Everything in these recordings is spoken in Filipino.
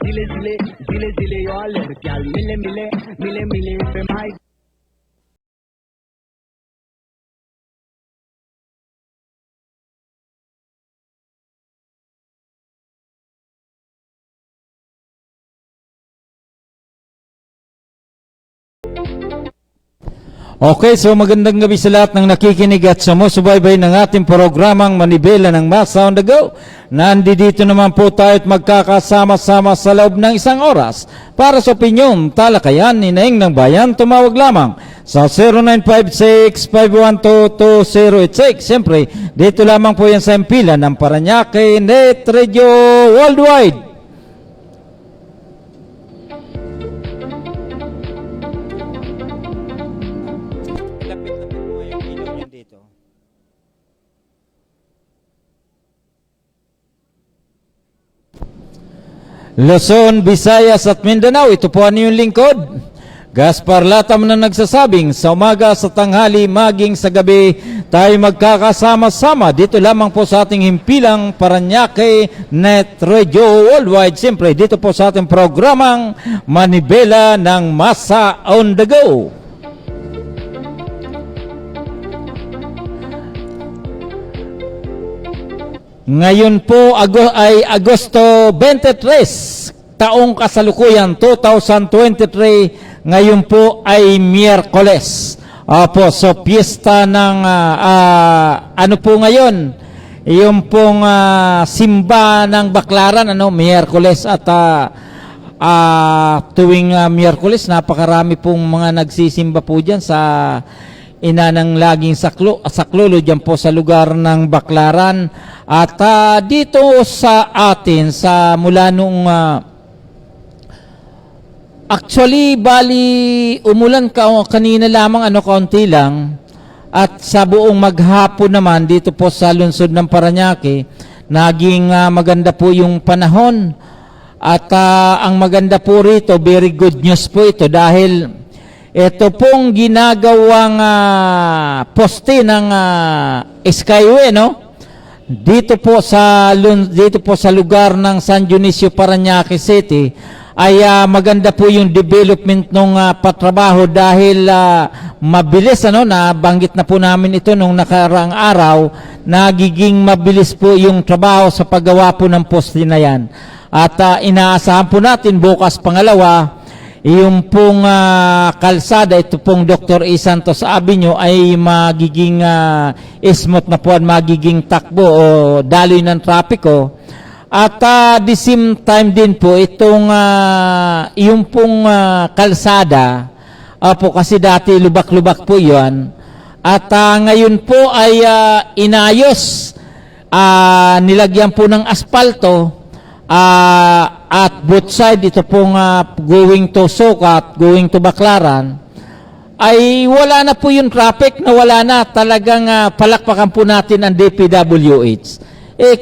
zile zile eu alerg, iar mile pe mai. Okay, so magandang gabi sa lahat ng nakikinig at sumusubaybay ng ating programang Manibela ng Masa on the Go. Nandito naman po tayo at magkakasama-sama sa loob ng isang oras para sa opinyon, talakayan, ninaing ng bayan. Tumawag lamang sa 0956-512-2086. Siyempre, dito lamang po yan sa impilan ng Paranaque Net Radio Worldwide. Luzon, Visayas at Mindanao, ito po ang iyong lingkod. Gaspar Latam na nagsasabing sa umaga, sa tanghali, maging sa gabi, tayo magkakasama-sama dito lamang po sa ating himpilang Paranaque Net Radio Worldwide. Siyempre, dito po sa ating programang Manibela ng Masa on the Go. Ngayon po ay Agosto 23, taong kasalukuyan 2023. Ngayon po ay Miyerkules. Opo, so piyesta ng ano po ngayon? Yung pong simba ng Baklaran, Miyerkules at tuwing Miyerkules napakarami pong mga nagsisimba po diyan sa ina ng laging saklolo dyan po sa lugar ng Baklaran. At dito sa atin, mula nung actually, bali umulan kanina lamang, kaunti lang. At sa buong maghapon naman dito po sa lungsod ng Paranaque, naging maganda po yung panahon. At ang maganda po rito, very good news po ito dahil ito pong ginagawang poste ng Skyway, dito po sa lugar ng San Dionisio, Paranaque City, ay maganda po yung development ng patrabaho dahil mabilis, nabanggit na po namin ito nung nakaraang araw, nagiging mabilis po yung trabaho sa paggawa po ng poste na yan. At inaasahan po natin bukas pangalawa, yung pong kalsada, ito pong Dr. E. Santos Avenue ay magiging smooth na po at magiging takbo o daloy ng trapiko. At the same time din po, itong yung pong kalsada, po kasi dati lubak-lubak po yun. At ngayon po ay inayos, nilagyan po ng aspalto. At both side, ito pong going to Sucat, going to Baklaran, ay wala na po yung traffic, na wala na. Talagang palakpakan po natin ang DPWH.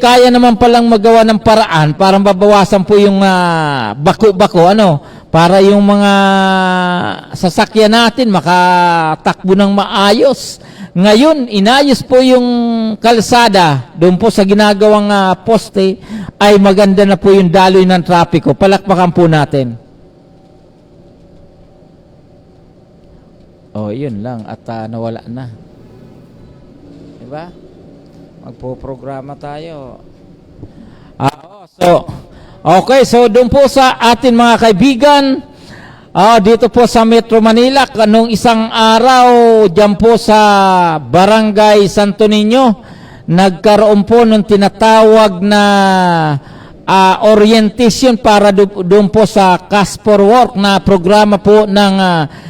Kaya naman palang magawa ng paraan para mabawasan po yung bako-bako, para yung mga sasakyan natin makatakbo ng maayos. Ngayon, inayos po yung kalsada, doon po sa ginagawang poste, ay maganda na po yung daloy ng trapiko. Palakpakan po natin. Yun lang. At nawala na. Diba? Magpo-programa tayo. Okay, so doon po sa atin mga kaibigan, dito po sa Metro Manila, kanong isang araw, dyan po sa Barangay Santo Niño, nagkaroon po ng tinatawag na orientation para doon po sa Cash for Work na programa po ng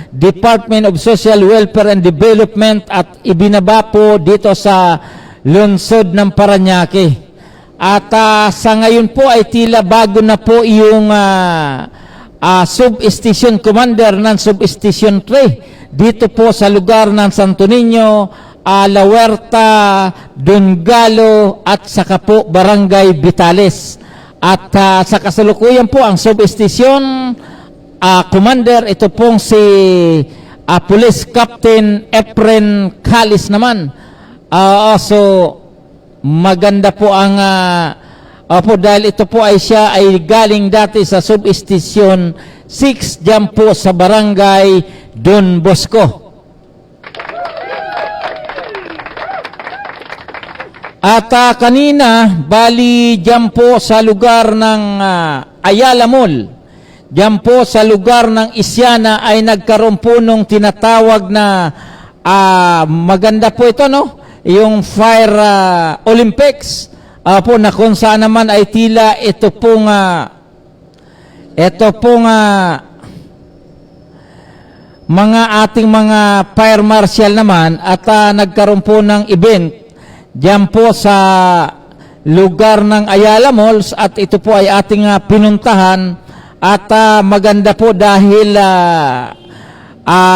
Department of Social Welfare and Development at ibinaba po dito sa lungsod ng Paranaque. At sa ngayon po ay tila bago na po yung Substation Commander ng Substation 3 dito po sa lugar ng Santo Niño, La Huerta, Dungalo at saka po Barangay Vitales. At sa kasalukuyan po ang Substation Commander, ito pong si Police Captain Efren Calis naman. So maganda po ang Opo, dahil ito po ay siya ay galing dati sa Substation 6 dyan po sa Barangay Don Bosco. At kanina, bali dyan po sa lugar ng Ayala Mall, dyan po sa lugar ng Isyana ay nagkaroon po nung tinatawag na maganda po ito, no? Yung Fire Olympics po na kung saan naman ay tila ito pong mga ating mga fire marshal naman at nagkaroon po ng event diyan po sa lugar ng Ayala Malls at ito po ay ating pinuntahan at maganda po dahil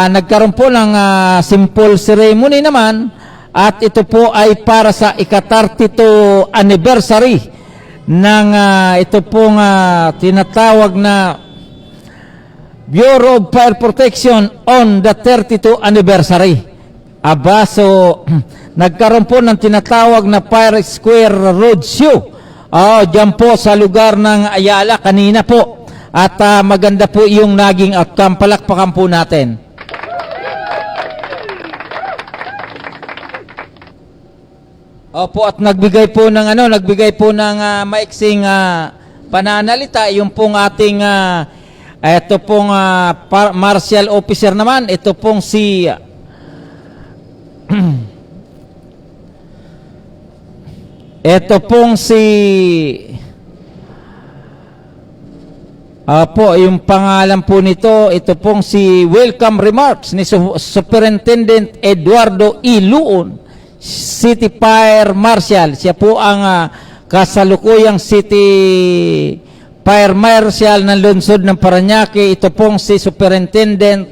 nagkaroon po ng simple ceremony naman at ito po ay para sa ika-32 anniversary ng ito pong tinatawag na Bureau of Fire Protection on the 32 anniversary. So nagkaroon po ng tinatawag na Fire Square Roadshow. Diyan po sa lugar ng Ayala kanina po. At maganda po yung naging outcome. Palakpakan po natin. Opo, at nagbigay po ng maiksing pananalita yung pong ating ito pong martial officer naman, ito pong si ito pong si yung pangalan po nito, ito pong si welcome remarks ni Superintendent Eduardo E. Luon, City Fire Marshal. Siya po ang kasalukuyang City Fire Marshal ng lungsod ng Parañaque. Ito pong si Superintendent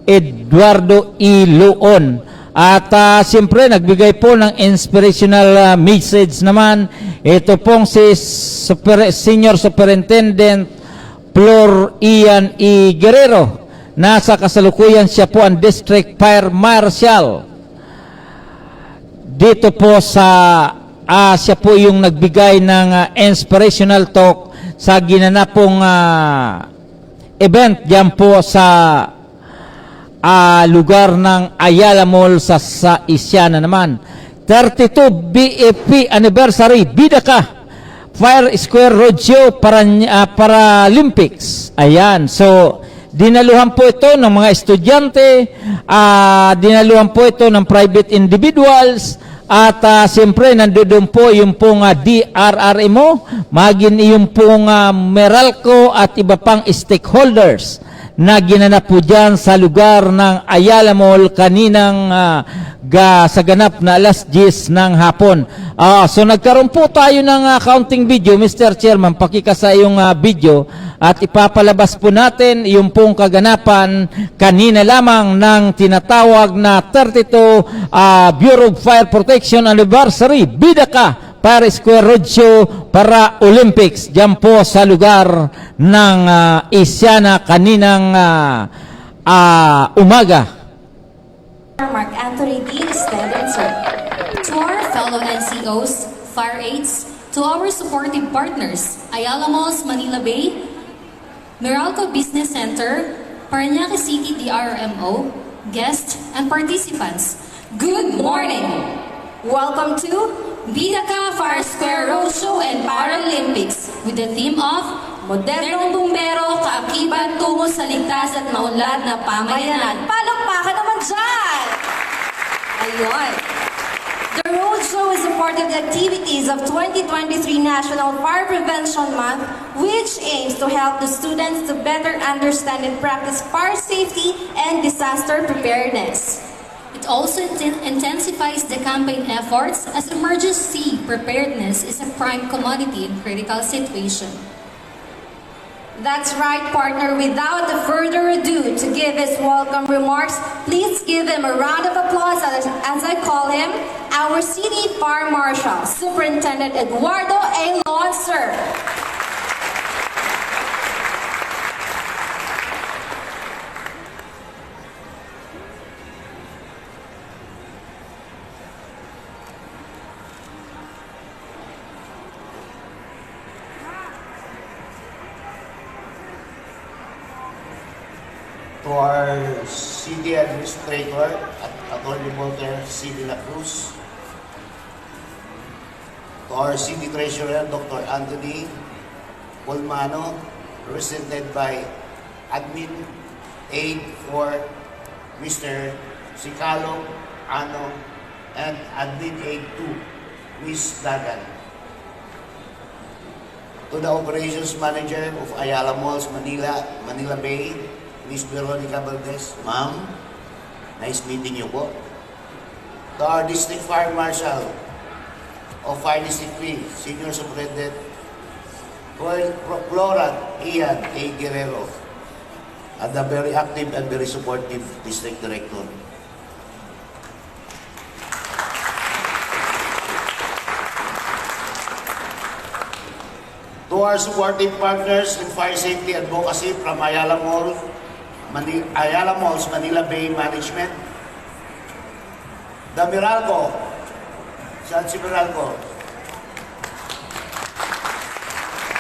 Eduardo E. Luon. At siyempre nagbigay po ng inspirational message naman. Ito pong si Senior Superintendent Flor Ian E. Guerrero. Nasa kasalukuyan siya po ang District Fire Marshal. Dito po sa siya po yung nagbigay ng inspirational talk sa ginanapong event diyan po sa lugar ng Ayala Mall sa Isyana naman. 32 BFP anniversary, Bida Ka Fire Square Roadshow Paralympics. Ayan, so dinaluhan po ito ng mga estudyante, dinaluhan po ito ng private individuals, at siyempre nandoon po yung pong DRRMO, maging yung pong Meralco at iba pang stakeholders na ginanap po dyan sa lugar ng Ayala Mall kaninang sa ganap na alas 10 ng hapon. So nagkaroon po tayo ng counting video, Mr. Chairman, pakikasa yung video at ipapalabas po natin yung pong kaganapan kanina lamang ng tinatawag na 32 Bureau of Fire Protection Anniversary, Bida Ka Fire Square Roadshow para Olympics dyan po sa lugar ng Isyana kaninang umaga. Mark Anthony D. Stevenson. To our fellow NCOs, fire aides, to our supportive partners, Ayala Malls, Manila Bay, Meralco Business Center, Parañaque City DRMO, guests, and participants, good morning! Welcome to Bida Ka Fire Square Roadshow and Paralympics with the theme of Modernong Bumbero, Kaakibat tungo sa ligtas at maunlad na pamayanan. Palakpakan naman dyan! Ayun. The roadshow is a part of the activities of 2023 National Fire Prevention Month, which aims to help the students to better understand and practice fire safety and disaster preparedness. It also intensifies the campaign efforts as emergency preparedness is a prime commodity in critical situation. That's right, partner. Without further ado, to give his welcome remarks, please give him a round of applause as I call him our City Fire Marshal, Superintendent Eduardo A. Luon, sir. to our city administrator at Attorney Walter C. De La Cruz, to our city treasurer, Dr. Anthony Polmano, represented by Admin Aid for Mr. Sicalo Ano, and Admin Aid 2, Ms. Dagan. To the Operations Manager of Ayala Malls, Manila Bay, Ms. Veronica Valdez. Ma'am, nice meeting you po. To our District Fire Marshal of Fire District 3, Senior Superintendent Florent Ian A. Guerrero, and the very active and very supportive District Director. To our supportive partners in fire safety advocacy from Ayala Malls, Manila Bay Management, the Meralco, saan si Meralco?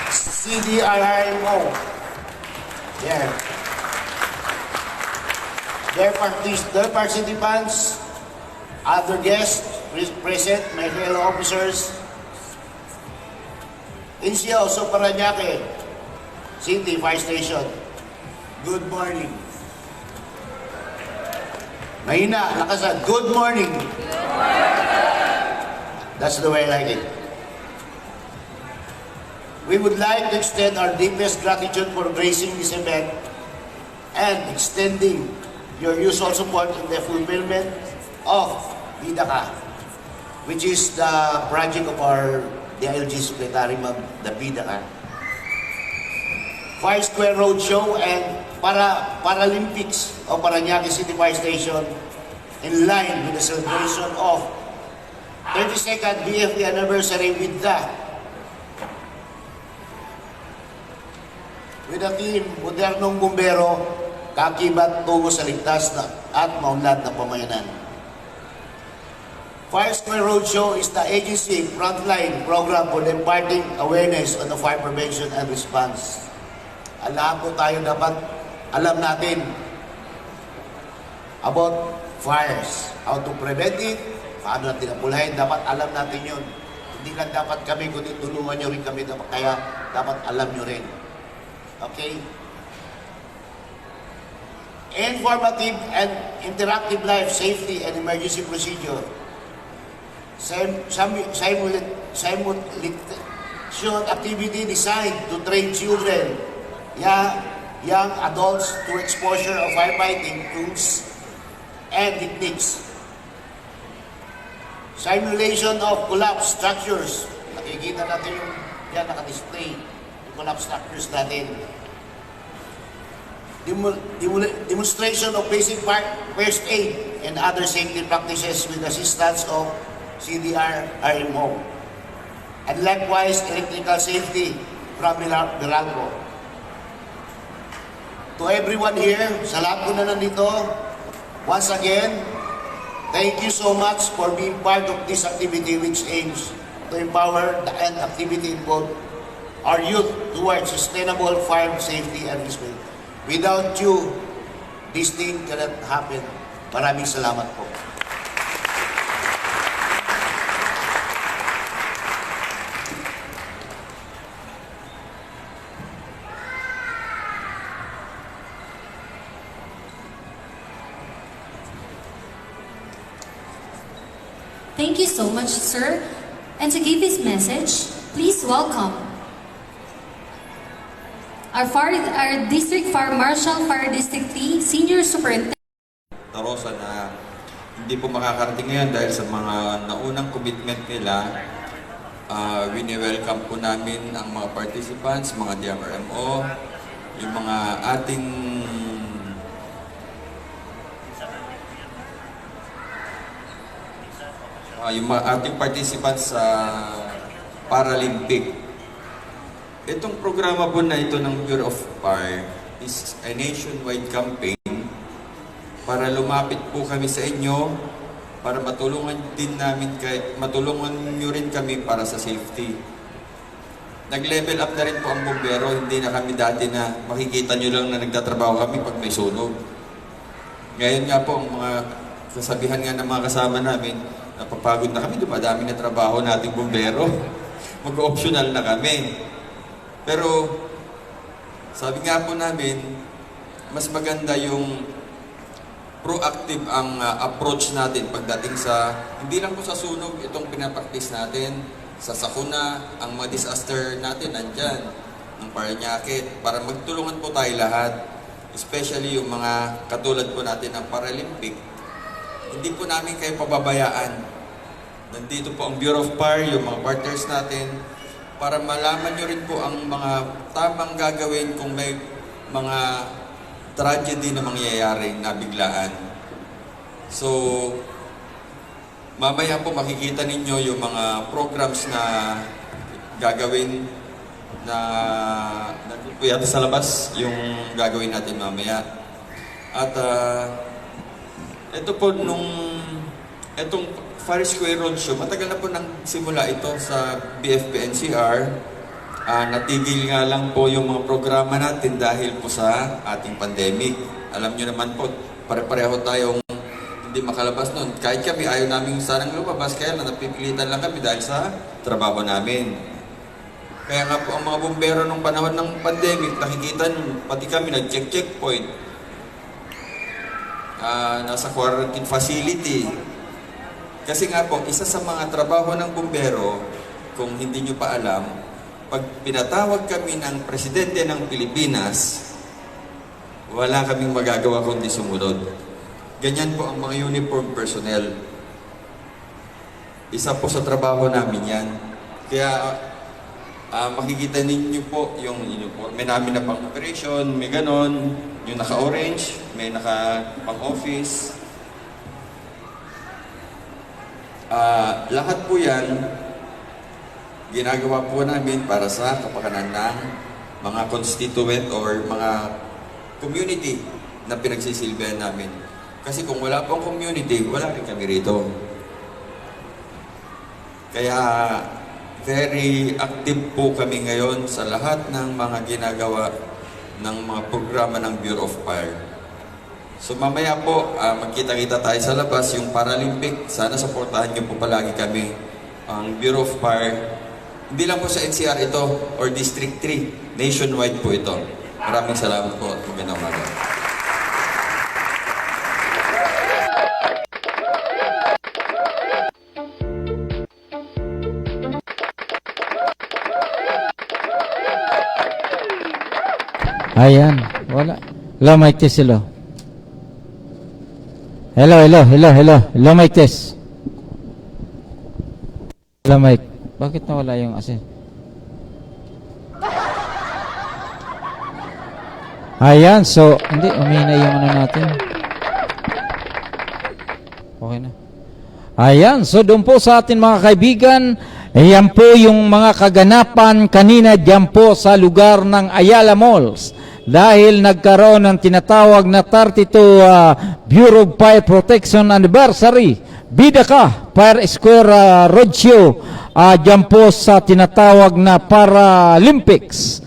CDRIMO, yeah. Their participants, other guests present, my fellow officers, NCO, so Paranaque City Fire Station. Good morning. Mahina, lakasan. Good morning. That's the way I like it. We would like to extend our deepest gratitude for gracing this event and extending your usual support in the fulfillment of BIDACA, which is the project of our DILG Secretary, Ma'am BIDACA. Fire Square Roadshow and Paralympics of Parañaque City Fire Station in line with the celebration of 32nd BFP anniversary with the team Modernong Bumbero, kakibat tungo sa ligtas at maunlad na pamayanan. Fire Square Roadshow is the agency frontline program for imparting awareness on the fire prevention and response. Lahat po tayo dapat alam natin about fires, how to prevent it, paano natin apulahin, dapat alam natin yun. Hindi lang dapat kami, kundi tulungan nyo rin kami, kaya dapat alam nyo rin. Okay? Informative and interactive life safety and emergency procedure. Simulation activity designed to train children, young adults to exposure of firefighting tools and techniques. Simulation of collapse structures. Nakikita natin yung yan naka-display. Yung collapse structures natin. Demonstration of basic first aid and other safety practices with assistance of CDRIMO. And likewise, electrical safety from Meralco. To everyone here, sa lahat po na nandito, once again, thank you so much for being part of this activity which aims to empower and activity involve our youth towards sustainable fire safety and respect. Without you, this thing cannot happen. Maraming salamat po. Thank you so much, sir. And to give his message, please welcome our District Fire Marshal, Fire District 3, Senior Superintendent Rosa na hindi po makakarating ngayon dahil sa mga naunang commitment nila. Wini-welcome po namin ang mga participants, mga DMRMO, yung mga ating participants sa Paralympic. Itong programa po na ito ng Bureau of Fire is a nationwide campaign para lumapit po kami sa inyo para matulungan nyo rin kami para sa safety. Nag-level up na rin po ang bumbero, hindi na kami dati na makikita nyo lang na nagtatrabaho kami pag may sunog. Ngayon nga po, ang mga kasabihan nga ng mga kasama namin, napapagod na kami, dumadami na trabaho nating bumbero. Mag-optional na kami. Pero, sabi nga po namin, mas maganda yung proactive ang approach natin pagdating sa, hindi lang po sa sunog itong pinapraktis natin, sa sakuna, ang mga disaster natin nandyan, ng Parañaque, para magtulungan po tayo lahat, especially yung mga katulad po natin ng Paralympic. Hindi po namin kayo pababayaan. Nandito po ang Bureau of Fire, yung mga partners natin, para malaman nyo rin po ang mga tamang gagawin kung may mga tragedy na mangyayaring nabiglaan. So, mamaya po makikita ninyo yung mga programs na gagawin na nandito yata sa labas yung gagawin natin mamaya. At ito po itong Fire Square Roadshow, matagal na po nang simula ito sa BFP-NCR. Natigil nga lang po yung mga programa natin dahil po sa ating pandemic. Alam nyo naman po, pare-pareho tayong hindi makalabas noon. Kahit kami, ayaw namin sanang lumabas, kaya lang napipilitan lang kami dahil sa trabaho namin. Kaya nga po ang mga bumbero nung panahon ng pandemic, nakikita nyo, pati kami nag-checkpoint. Nasa quarantine facility. Kasi nga po, isa sa mga trabaho ng bumbero, kung hindi nyo pa alam, pag pinatawag kami ng Presidente ng Pilipinas, wala kaming magagawa kundi sumunod. Ganyan po ang mga uniform personnel. Isa po sa trabaho namin yan. Kaya makikita ninyo po yung uniform. May namin na pang-operation, may ganon, yung naka-orange, may naka-pang-office. Lahat po yan, ginagawa po namin para sa kapakanan ng mga constituent or mga community na pinagsisilbihan namin. Kasi kung wala pong community, wala rin kami rito. Kaya very active po kami ngayon sa lahat ng mga ginagawa ng mga programa ng Bureau of Fire. So mamaya po, magkita-kita tayo sa labas, yung Paralympic. Sana supportahan niyo po palagi kami, ang Bureau of Fire. Hindi lang po sa NCR ito or District 3, nationwide po ito. Maraming salamat po at magandang umaga. Ayan, wala. Hello, mic test, hello. Hello, mic test. Hello, mic. Bakit nawala yung asin? Ayan, so, hindi, umihina yung ano natin. Okay na. Ayan, so doon po sa atin mga kaibigan, ayan po yung mga kaganapan kanina dyan po sa lugar ng Ayala Malls. Dahil nagkaroon ng tinatawag na 32 Bureau of Fire Protection Anniversary, Bida Ka, Fire Square Roadshow, dyan po sa tinatawag na Paralympics.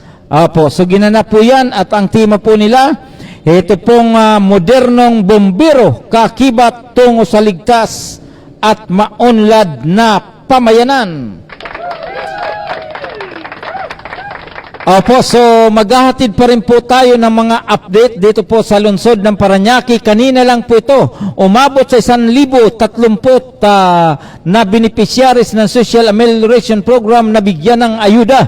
So ginanap po yan at ang tema po nila, ito pong modernong bombero, kakibat tungo sa ligtas at maunlad na pamayanan. Opo, so maghahatid pa rin po tayo ng mga update dito po sa lungsod ng Parañaque. Kanina lang po ito, umabot sa 1,030 na beneficiaries ng Social Amelioration Program na bigyan ng ayuda.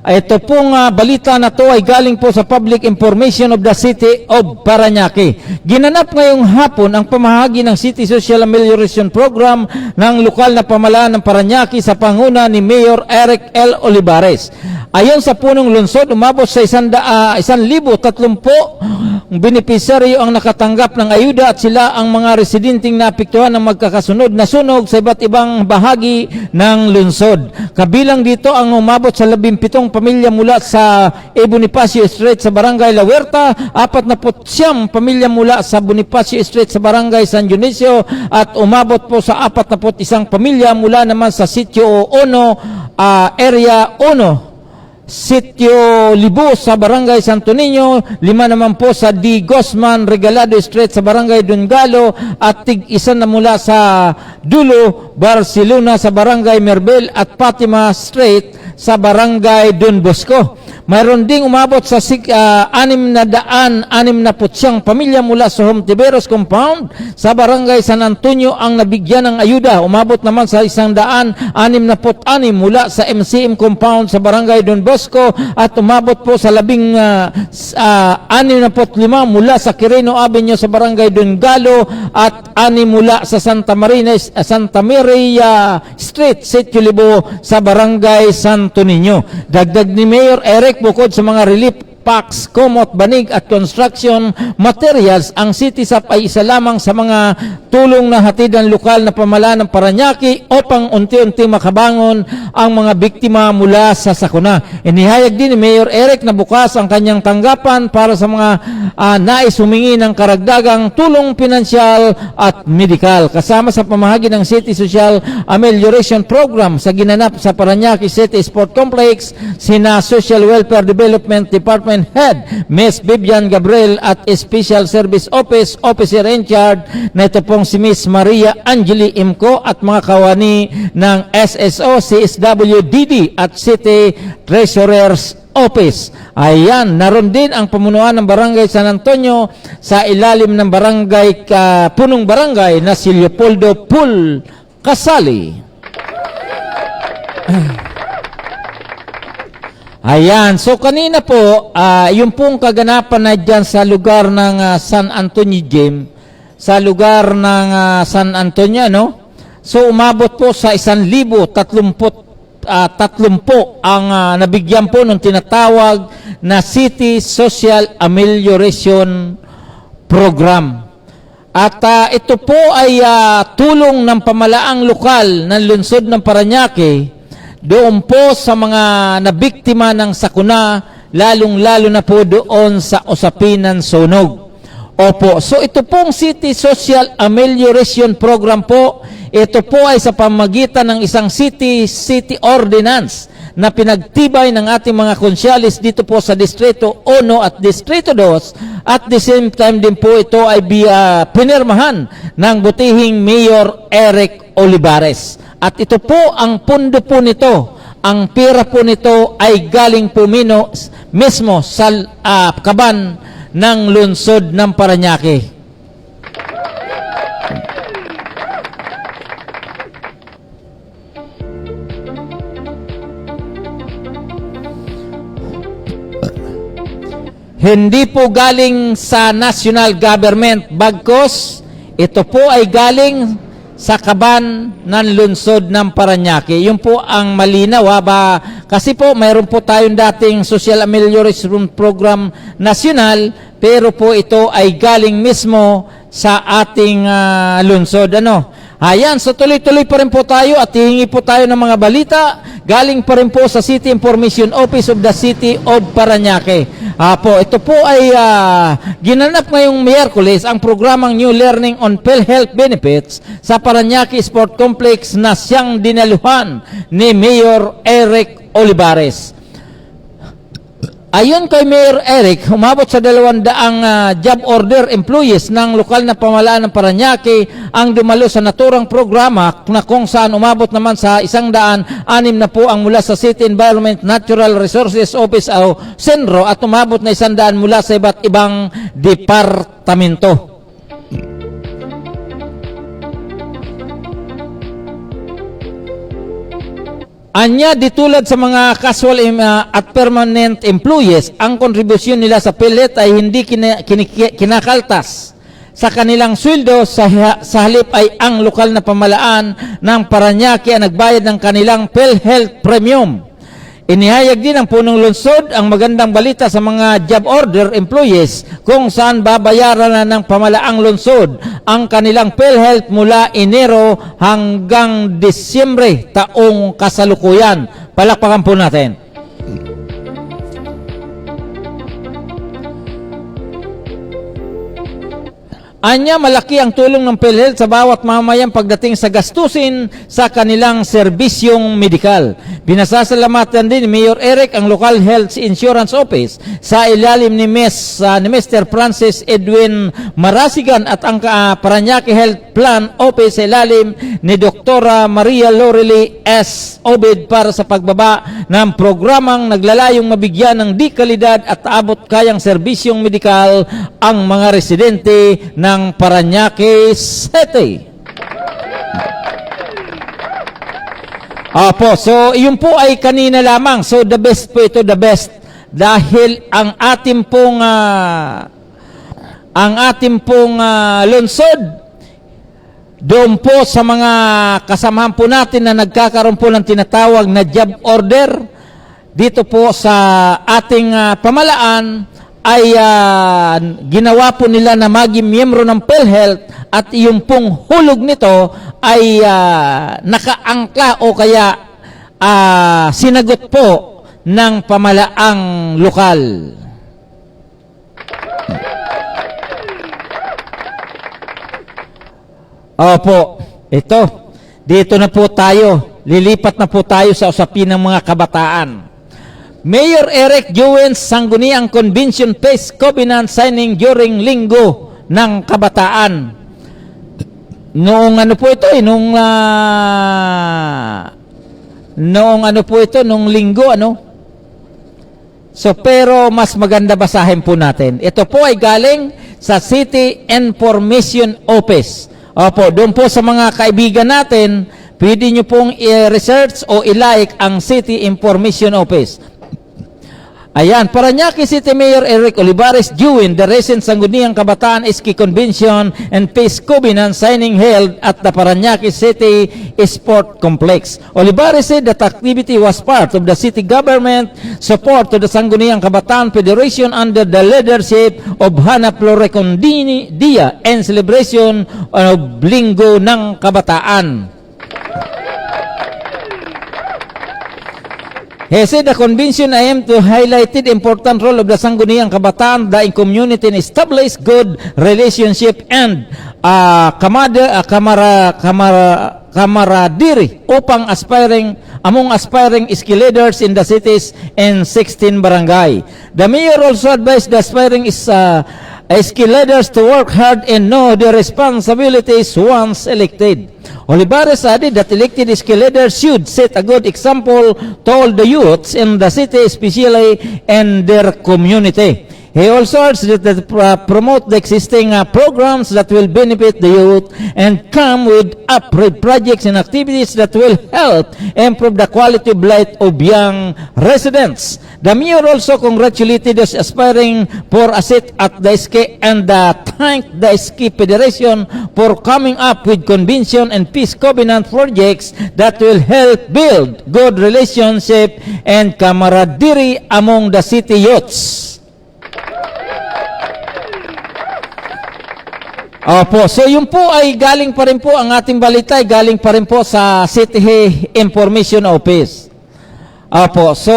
Ito pong balita na to ay galing po sa Public Information of the City of Parañaque. Ginanap ngayong hapon ang pamahagi ng City Social Amelioration Program ng lokal na pamahalaan ng Parañaque sa panguna ni Mayor Eric L. Olivares. Ayon sa punong lungsod, umabot sa 1,030 benepisaryo ang nakatanggap ng ayuda at sila ang mga residenteng naapektuhan ng magkakasunod na sunog sa iba't ibang bahagi ng lungsod. Kabilang dito ang umabot sa 17 pamilya mula sa Bonifacio Street sa Barangay La Huerta, 49 pamilya mula sa Bonifacio Street sa Barangay San Dionisio at umabot po sa 41 pamilya mula naman sa Sitio 1, Area 1. Sitio Libo sa Barangay Santo Niño, 5 naman po sa D. Guzman Regalado Street sa Barangay Dungalo, at tig-1 na mula sa Dulo, Barcelona sa Barangay Merbel, at Fatima Street sa Barangay Don Bosco. Mayroon ding umabot sa 669 pamilya mula sa Hontiveros Compound sa Barangay San Antonio ang nabigyan ng ayuda. Umabot naman sa 166 mula sa MCM Compound sa Barangay Don Bosco, at umabot po sa 65 mula sa Quirino Avenue sa Barangay Don Galo, at 6 mula sa Santa Maria Street, Sitio Libo sa Barangay Santo Niño. Dagdag ni Mayor Eric, bukod sa mga relief packs, kumot, banig at construction materials, ang CITISAP ay isa lamang sa mga tulong na hatid ng lokal na pamahalaan ng Parañaque upang unti-unti makabangon ang mga biktima mula sa sakuna. Inihayag din ni Mayor Eric na bukas ang kanyang tanggapan para sa mga nais humingi ng karagdagang tulong pinansyal at medikal. Kasama sa pamahagi ng City Social Amelioration Program sa ginanap sa Parañaque City Sport Complex, sina Social Welfare Development Department Head Ms. Vivian Gabriel at Special Service Office Officer in Charge na ito pong si Ms. Maria Angeli Imco, at mga kawani ng SSO, CSWDD at City Treasurer's Office. Ayan, naroon din ang pamunuan ng Barangay San Antonio sa ilalim ng barangay punong barangay na si Leopoldo Pool Casali. Ayan, so kanina po, yung pong kaganapan na dyan sa lugar ng San Antonio Gym, sa lugar ng San Antonio, no? So umabot po sa 1,030 ang nabigyan po ng tinatawag na City Social Amelioration Program. At ito po ay tulong ng pamalaang lokal ng lungsod ng Parañaque doon po sa mga nabiktima ng sakuna, lalong-lalo na po doon sa usapin ng sunog. Opo, so ito pong City Social Amelioration Program po, ito po ay sa pamagitan ng isang city ordinance na pinagtibay ng ating mga konsyalis dito po sa Distrito 1 at Distrito 2, at the same time din po ito ay pinirmahan ng butihing Mayor Eric Olivares. At ito po ang pundo po nito, ang pera po nito ay galing po mismo sa kaban ng lungsod ng Parañaque. Hindi po galing sa national government, bagkos ito po ay galing sa kaban ng lungsod ng Parañaque. Yun po ang malinaw, kasi po mayroon po tayong dating Social Amelioration Program National, pero po ito ay galing mismo sa ating lungsod. Ayan, so tuloy-tuloy pa rin po tayo at hihingi po tayo ng mga balita. Galing pa rin po sa City Information Office of the City of Parañaque. Ito po ay ginanap ngayong Miyerkules ang programang New Learning on PhilHealth Benefits sa Parañaque Sport Complex na siyang dinaluhan ni Mayor Eric Olivares. Ayon kay Mayor Eric, umabot sa 200 job order employees ng lokal na pamahalaan ng Parañaque ang dumalo sa naturang programa, na kung saan umabot naman sa 106 na po ang mula sa City Environment Natural Resources Office o CENRO, at umabot na 100 mula sa iba't ibang departamento. Anya, ditulad sa mga casual at permanent employees, ang kontribusyon nila sa PhilHealth ay hindi kinakaltas sa kanilang sweldo, sa halip ay ang lokal na pamahalaan ng Parañaque ang nagbayad ng kanilang PhilHealth Premium. Inihayag din ng punong lungsod ang magandang balita sa mga job order employees kung saan babayaran na ng pamalaang lungsod ang kanilang PhilHealth mula Enero hanggang Disyembre taong kasalukuyan. Palakpakan po natin. Anya, malaki ang tulong ng PhilHealth sa bawat mamayan pagdating sa gastusin sa kanilang serbisyong medikal. Binasasalamatan din ni Mayor Eric ang Local Health Insurance Office sa ilalim ni Mr. Francis Edwin Marasigan at ang Parañaque Health Plan Office sa ilalim ni Dr. Maria Lorely S. Obed para sa pagbaba ng programang naglalayong mabigyan ng di kalidad at abot kayang serbisyong medikal ang mga residente ng Parañaque City. Opo, so yun po ay kanina lamang. So the best po ito, the best. Dahil ang ating pong lungsod, doon po sa mga kasamahan po natin na nagkakaroon po ng tinatawag na job order, dito po sa ating pamalaan, ay ginawa po nila na maging miyembro ng PhilHealth at yung pong hulog nito ay nakaangkla o kaya sinagot po ng pamalaang lokal. Opo, ito. Dito na po tayo. Lilipat na po tayo sa usapin ng mga kabataan. Mayor Eric Jewens Sangguniang Convention Peace Covenant signing during Linggo ng Kabataan. Noong ano po ito noong Linggo So pero mas maganda basahin po natin. Ito po ay galing sa City Information Office. Opo, doon po sa mga kaibigan natin, pwede nyo pong i-research o i-like ang City Information Office. Ayan, Parañaque City Mayor Eric Olivares Jewin, the recent Sangguniang Kabataan SK Convention and Peace Covenant signing held at the Parañaque City Sport Complex. Olivares said that activity was part of the city government support to the Sangguniang Kabataan Federation under the leadership of Hana Florecondini and celebration of Linggo ng Kabataan. He said the convention aimed to highlight the important role of the Sangguniang Kabataan the community in establish good relationship and camaraderie among aspiring ski leaders in the cities and 16 barangay. The mayor also advised the aspiring ski leaders to work hard and know their responsibilities once elected. Olivares added that elected ski leaders should set a good example to all the youths in the city, especially in their community. He also urged that promote the existing programs that will benefit the youth and come with upgrade projects and activities that will help improve the quality of life of young residents. The mayor also congratulated those aspiring for a seat at the ski and thanked the Ski Federation for coming up with convention and peace covenant projects that will help build good relationship and camaraderie among the city youths. Opo, so yun po ay galing pa rin po, ang ating balita ay galing pa rin po sa City Information Office. Opo, so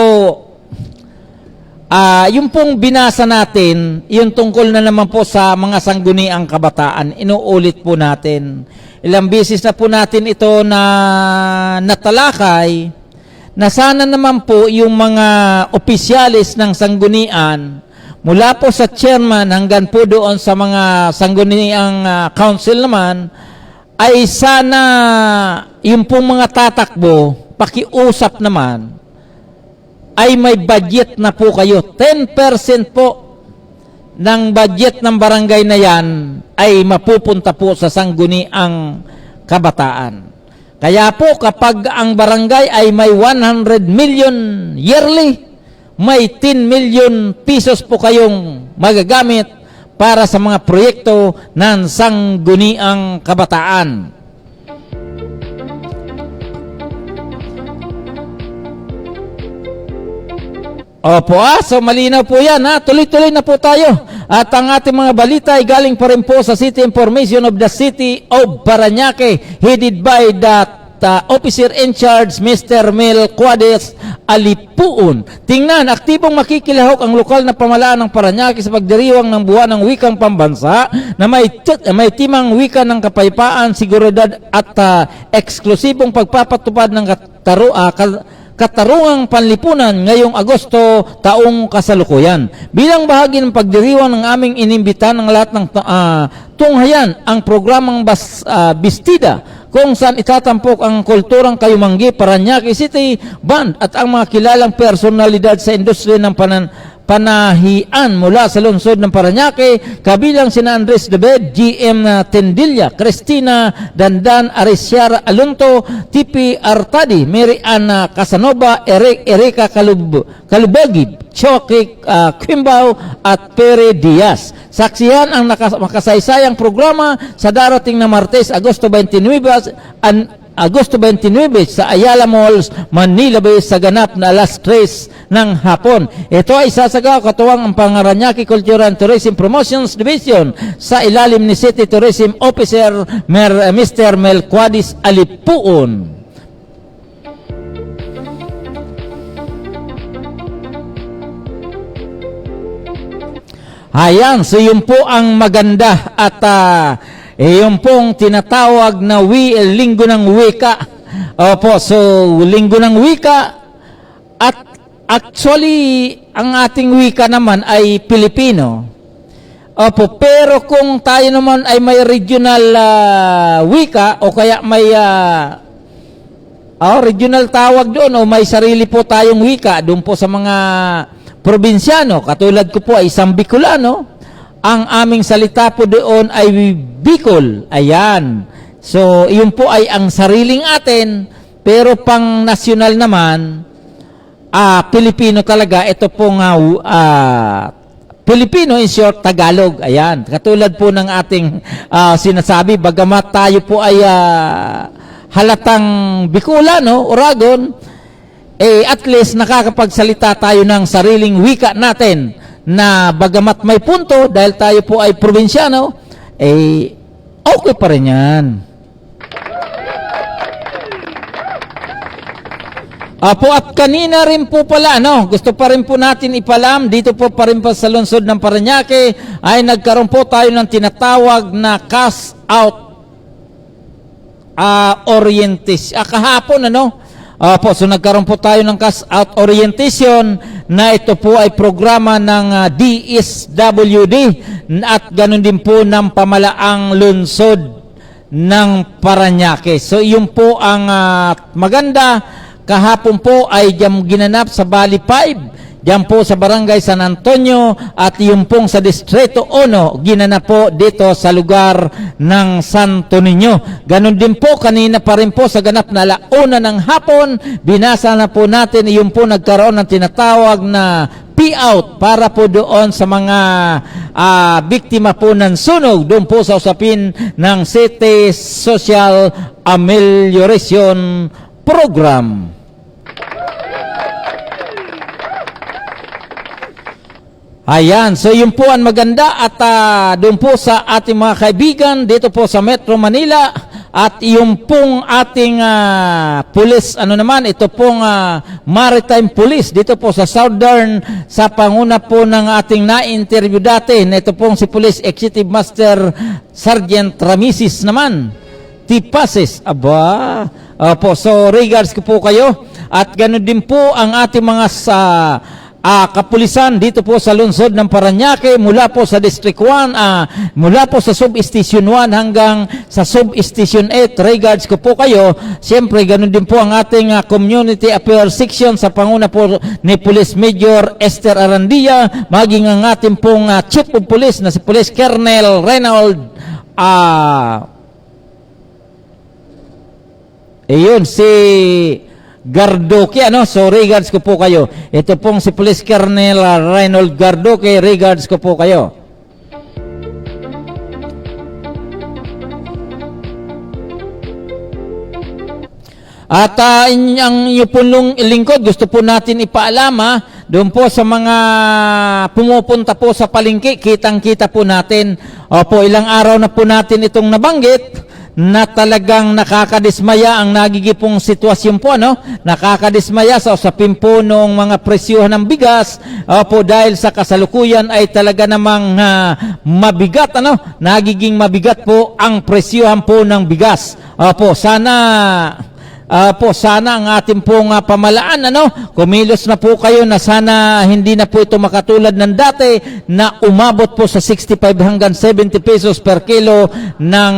yung pong binasa natin, yung tungkol na naman po sa mga sangguniang kabataan, inuulit po natin. Ilang beses na po natin ito na natalakay, na sana naman po yung mga opisyalis ng sanggunian, mula po sa chairman hanggang po doon sa mga sangguniang council naman, ay sana yung pong mga tatakbo, pakiusap naman, ay may budget na po kayo. 10% po ng budget ng barangay na yan ay mapupunta po sa sangguniang kabataan. Kaya po kapag ang barangay ay may 100 million yearly, may 10 million pesos po kayong magagamit para sa mga proyekto ng sangguniang kabataan. Opo, so malinaw po yan, tuloy-tuloy na po tayo. At ang ating mga balita ay galing pa rin po sa City Information of the City of Parañaque, headed by the Officer in Charge Mr. Mel Cuades Alipuon. Tingnan, aktibong makikilahok ang lokal na pamahalaan ng Parañaque sa pagdiriwang ng buwan ng wikang pambansa na may timang wika ng kapayapaan, seguridad at eksklusibong pagpapatupad ng katarungang panlipunan ngayong Agosto taong kasalukuyan. Bilang bahagi ng pagdiriwang ng aming inimbita ng lahat ng tunghayan ang programang Bistida, kung saan itatampok ang kulturang Kayumanggi, Parañaque City Band at ang mga kilalang personalidad sa industriya ng panahian mula sa lungsod ng Parañaque, kabilang sina Andres David, GM Tendilla, Cristina Dandan Ariciara Alunto, TP Artadi, Mary Ann Casanova, Erika Kalubagib, Choki Quimbao at Pere Diaz. Saksihan ang makasaysayang programa sa darating na Martes, Agosto 29 sa Ayala Malls, Manila Bay sa ganap na alas 3 ng hapon. Ito ay sasagaw katuwang ang Parañaque Culture and Tourism Promotions Division sa ilalim ni City Tourism Officer Mr. Mel Cuades Alipuon. Ayan, so yun po ang maganda at yung pong tinatawag na linggo ng wika. Opo, so linggo ng wika at actually ang ating wika naman ay Pilipino. Opo, pero kung tayo naman ay may regional wika o kaya may regional tawag doon o may sarili po tayong wika doon po sa mga probinsyano, katulad ko po ay isang Bicolano, ang aming salita po doon ay Bicol. Ayan. So, yun po ay ang sariling atin, pero pang nasyonal naman, Pilipino talaga. Ito pong Filipino in short, Tagalog. Ayan. Katulad po ng ating sinasabi, bagamat tayo po ay halatang Bicolano, Oragon, at least nakakapagsalita tayo ng sariling wika natin na bagamat may punto dahil tayo po ay probinsyano, okay pa rin yan. At kanina rin po pala, gusto pa rin po natin ipalam, dito po pa rin pa sa lungsod ng Parañaque, ay nagkaroon po tayo ng tinatawag na cash out orientation. Kahapon, so nagkaroon po tayo ng cash out orientation na ito po ay programa ng DSWD at ganun din po ng pamalaang lungsod ng Parañaque. So yun po ang maganda. Kahapon po ay ginanap sa Bali 5, diyan po sa Barangay San Antonio, at yung pong sa Distrito 1, ginanap po dito sa lugar ng Santo Niño. Ganon din po, kanina pa rin po sa ganap na 1:00 ng hapon, binasa na po natin, yung po nagkaroon ng tinatawag na payout para po doon sa mga biktima po ng sunog, doon po sa usapin ng City Social Amelioration Program. Ayan, so yun po ang maganda at doon po sa ating mga kaibigan dito po sa Metro Manila at yung pong ating police, ito pong Maritime Police dito po sa Southern, sa panguna po ng ating na-interview dati, na ito pong si Police Executive Master Sergeant Ramisis naman, Tipases, so regards ko po kayo at ganoon din po ang ating mga kapulisan dito po sa lungsod ng Parañaque, mula po sa District 1, mula po sa Sub-Station 1 hanggang sa Sub-Station 8. Regards ko po kayo. Siyempre, ganun din po ang ating Community Affairs Section sa panguna po ni Police Major Esther Arandia, maging ang ating pong Chief of Police na si Police Colonel Reynold si Gardoque, so regards ko po kayo. Ito pong si Police Colonel Reynold Gardoque, regards ko po kayo. At ang yung lingkod, gusto po natin ipaalam, doon po sa mga pumupunta po sa palengke, kitang-kita po natin. Ilang araw na po natin itong nabanggit, na talagang nakakadismaya ang nagigipong sitwasyon po, ano? Nakakadismaya sa usapin po ng mga presyohan ng bigas, opo, dahil sa kasalukuyan ay talaga namang mabigat, ano? Nagiging mabigat po ang presyohan po ng bigas. Opo, sana ang ating pong pamalaan, ano, kumilos na po kayo na sana hindi na po ito makatulad ng dati na umabot po sa 65 hanggang 70 pesos per kilo ng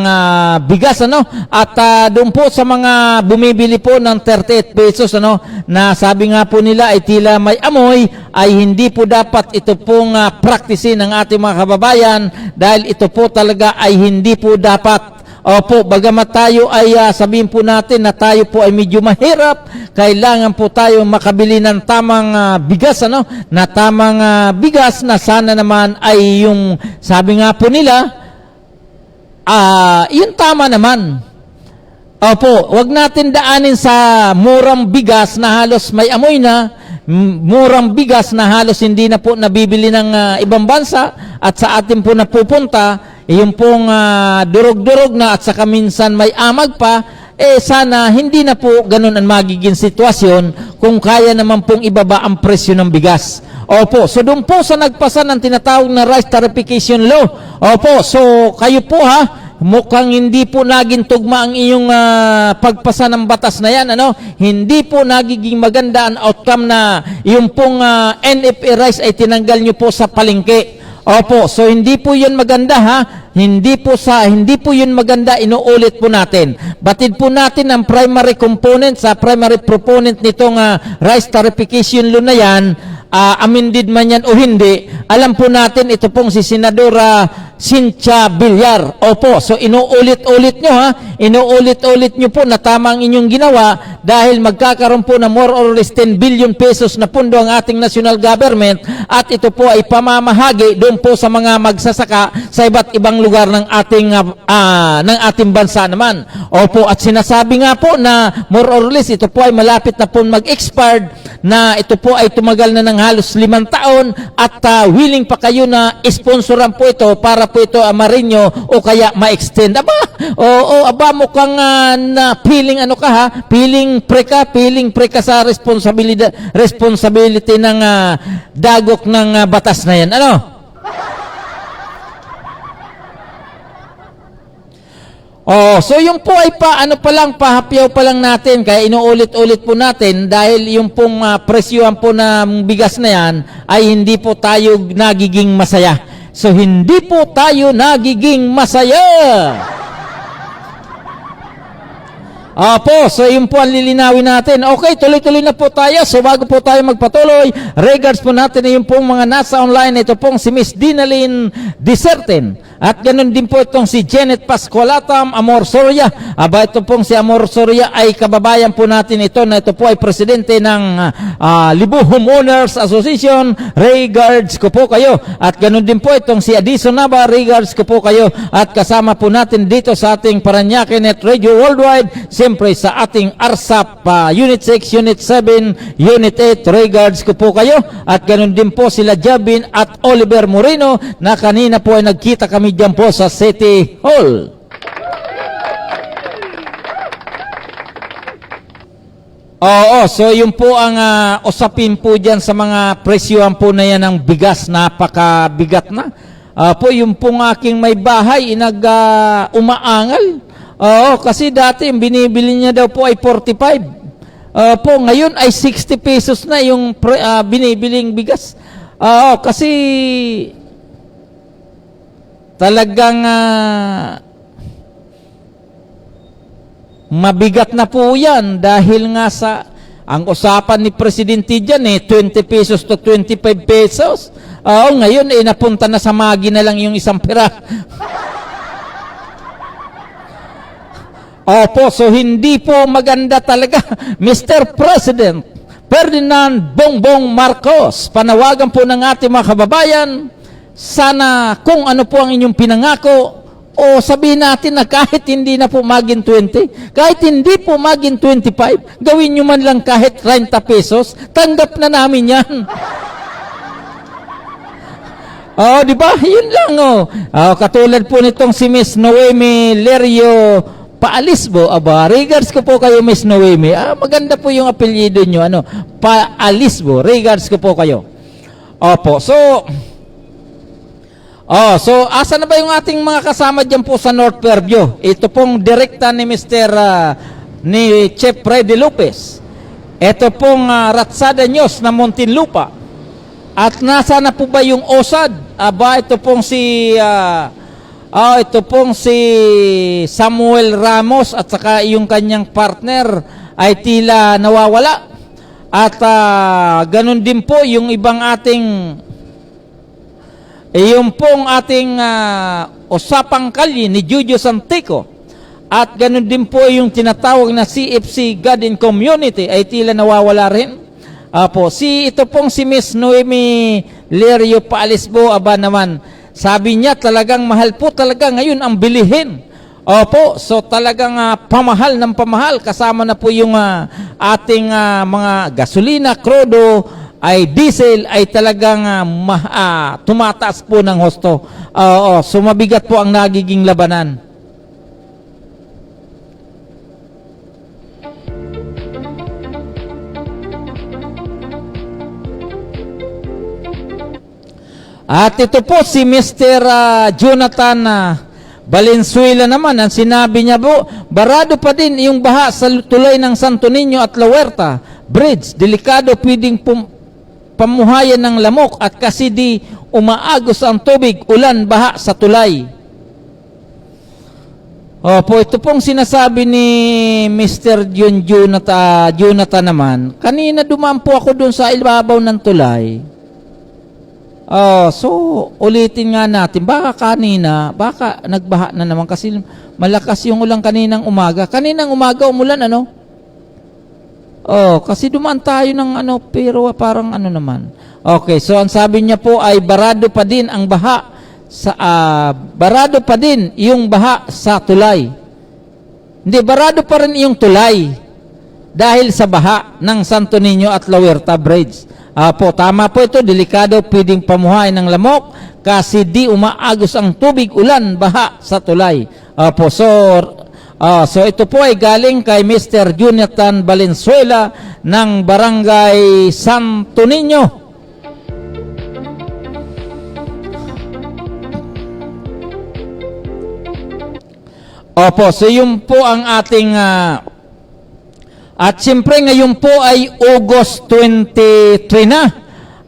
bigas, ano, at doon po sa mga bumibili po ng 38 pesos, ano, na sabi nga po nila ay tila may amoy, ay hindi po dapat ito pong practicein ng ating mga kababayan dahil ito po talaga ay hindi po dapat. Opo, bagamat tayo ay sabihin po natin na tayo po ay medyo mahirap, kailangan po tayo makabili ng tamang bigas, ano? Na tamang bigas na sana naman ay yung sabi nga po nila, yung tama naman. Opo, wag natin daanin sa murang bigas na halos may amoy na, murang bigas na halos hindi na po nabibili ng ibang bansa at sa atin po napupunta, yung pong durog-durog na at saka minsan may amag pa, sana hindi na po ganun ang magiging sitwasyon kung kaya naman pong ibaba ang presyo ng bigas. Opo, so doon po sa nagpasa ng tinatawag na Rice Tarification Law. Opo, so kayo po mukhang hindi po naging tugma ang iyong pagpasa ng batas na yan, ano? Hindi po nagiging maganda ang outcome na yung pong NFA rice ay tinanggal nyo po sa palengke. Opo, so hindi po 'yun maganda Hindi po 'yun maganda, inuulit po natin. Batid po natin ang primary component sa primary proponent nitong rice tarification law na 'yan, amended man yan o hindi. Alam po natin ito pong si Senadora Cynthia Villar. Opo, so inuulit-ulit nyo inuulit-ulit nyo po na tama ang inyong ginawa dahil magkakaroon po na more or less 10 billion pesos na pundo ang ating national government at ito po ay pamamahagi doon po sa mga magsasaka sa iba't ibang lugar ng ating bansa naman. Opo, at sinasabi nga po na more or less ito po ay malapit na po mag-expired, na ito po ay tumagal na ng halos 5 taon at willing pa kayo na sponsoran po ito para po ito marinyo o kaya ma-extend. Aba, mukhang na feeling feeling pre ka sa responsibility ng dagok ng batas na yan. Ano? So yung po ay pahapyaw pa lang natin, kaya inuulit-ulit po natin dahil yung pong presyohan po ng bigas na yan ay hindi po tayo nagiging masaya. So hindi po tayo nagiging masaya. So yun po ang lilinawin natin. Okay, tuloy-tuloy na po tayo. So bago po tayo magpatuloy, regards po natin na yung pong mga nasa online. Ito pong si Miss Dinalyn Deserten. At ganun din po itong si Janet Pascualatam Amor Soria. Ito pong si Amor Soria ay kababayan po natin ito na ito po ay presidente ng Libu Homeowners Association. Regards ko po kayo. At ganun din po itong si Adison Nava. Regards ko po kayo. At kasama po natin dito sa ating Paranaque Net Radio Worldwide. Siyempre sa ating ARSAP Unit 6, Unit 7, Unit 8. Regards ko po kayo. At ganun din po sila Jabin at Oliver Moreno na kanina po ay nagkita kami dyan po sa City Hall. So yun po ang usapin po dyan sa mga presyohan po na yan ng bigas, napakabigat na. Yung pong aking may bahay, umaangal. Kasi dati yung binibili niya daw po ay 45. Ngayon ay 60 pesos na yung binibiling bigas. Kasi talagang mabigat na po yan dahil nga sa ang usapan ni Presidente dyan 20 pesos to 25 pesos. Ngayon napunta na sa magi na lang yung isang pira. So hindi po maganda talaga. Mr. President Ferdinand Bongbong Marcos, panawagan po ng ating mga kababayan, sana kung ano po ang inyong pinangako, sabihin natin na kahit hindi na po maging 20, kahit hindi po maging 25, gawin nyo man lang kahit 30 pesos, tanggap na namin yan. Di ba? Yun lang. Katulad po nitong si Miss Noemi Lerio Paalisbo, aba, regards ko po kayo, Miss Noemi. Maganda po yung apelyido nyo, ano, Paalisbo, regards ko po kayo. Opo, so asa na ba yung ating mga kasama dyan po sa North Fairview? Ito pong direkta ni ni Chef Freddy Lopez. Ito pong Ratsada News na Muntinlupa. At nasa na po ba yung OSAD? Aba, ito pong si Samuel Ramos at saka yung kanyang partner ay tila nawawala. At ganun din po yung ibang ating yung pong ating usapang kalye ni Jojo Santico. At ganun din po yung tinatawag na CFC God in Community ay tila nawawala rin. Ito pong si Miss Noemi Lerio Paalisbo, aba naman, sabi niya talagang mahal po talaga ngayon ang bilihin. Opo, so talagang pamahal ng pamahal, kasama na po yung ating mga gasolina, krudo, ay diesel ay talagang tumataas po ng husto. So mabigat po ang nagiging labanan. At ito po si Mr. Jonathan Valenzuela naman, ang sinabi niya po, barado pa din yung baha sa tulay ng Santo Niño at La Huerta Bridge. Delikado pwedeng pamuhayan ng lamok at kasi di umaagos ang tubig, ulan, baha sa tulay. Opo, ito pong sinasabi ni Mr. Jonathan naman. Kanina dumaan po ako dun sa ibabaw ng tulay. So ulitin nga natin, baka nagbaha na naman kasi malakas yung ulan kaninang umaga. Kaninang umaga umulan, ano? Kasi dumaan tayo ng pero parang naman. Okay, so ang sabi niya po ay barado pa din ang baha sa barado pa din yung baha sa tulay. Hindi, barado pa rin yung tulay dahil sa baha ng Santo Niño at La Huerta Bridge. Tama po ito, delikado pwedeng pamuhayin ng lamok kasi di umaagos ang tubig, ulan, baha sa tulay. So ito po ay galing kay Mr. Jonathan Valenzuela ng Barangay Santo Niño. So yun po ang ating at siyempre ngayon po ay August 23 na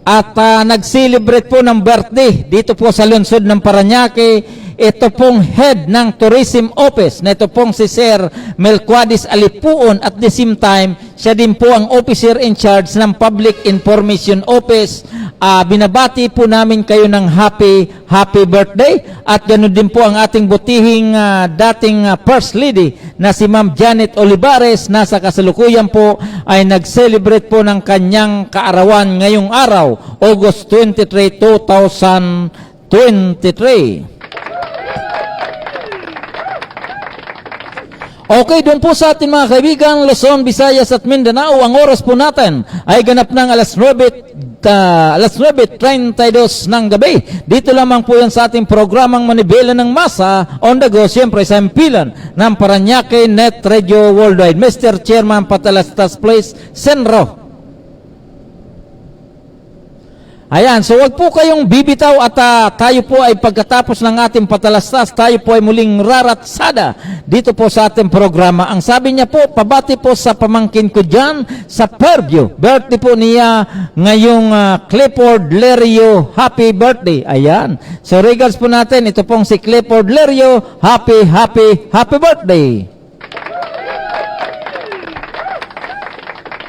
at nag-celebrate po ng birthday dito po sa lungsod ng Parañaque. Ito pong head ng Tourism Office na ito pong si Sir Melquiades Alipuon. At the same time, siya din po ang officer in charge ng Public Information Office. Binabati po namin kayo ng happy birthday. At ganoon din po ang ating butihing dating First Lady na si Ma'am Janet Olivares na sa kasalukuyan po ay nag-celebrate po ng kanyang kaarawan ngayong araw, August 23, 2023. Okay, doon po sa atin mga kaibigan, Luzon, Visayas at Mindanao, ang oras po natin ay ganap ng alas 9:32 ng gabi. Dito lamang po yan sa ating programang Manibela ng Masa on the go, siyempre sa impilan ng Parañaque Net Radio Worldwide. Mr. Chairman Patalastas, please, Senro. Ayan, so wag po kayong bibitaw at tayo po ay pagkatapos ng ating patalastas, tayo po ay muling raratsada dito po sa ating programa. Ang sabi niya po, pabati po sa pamangkin ko dyan sa Fairview. Birthday po niya ngayong Clifford Lerio. Happy birthday. Ayan. So regards po natin, ito pong si Clifford Lerio. Happy birthday.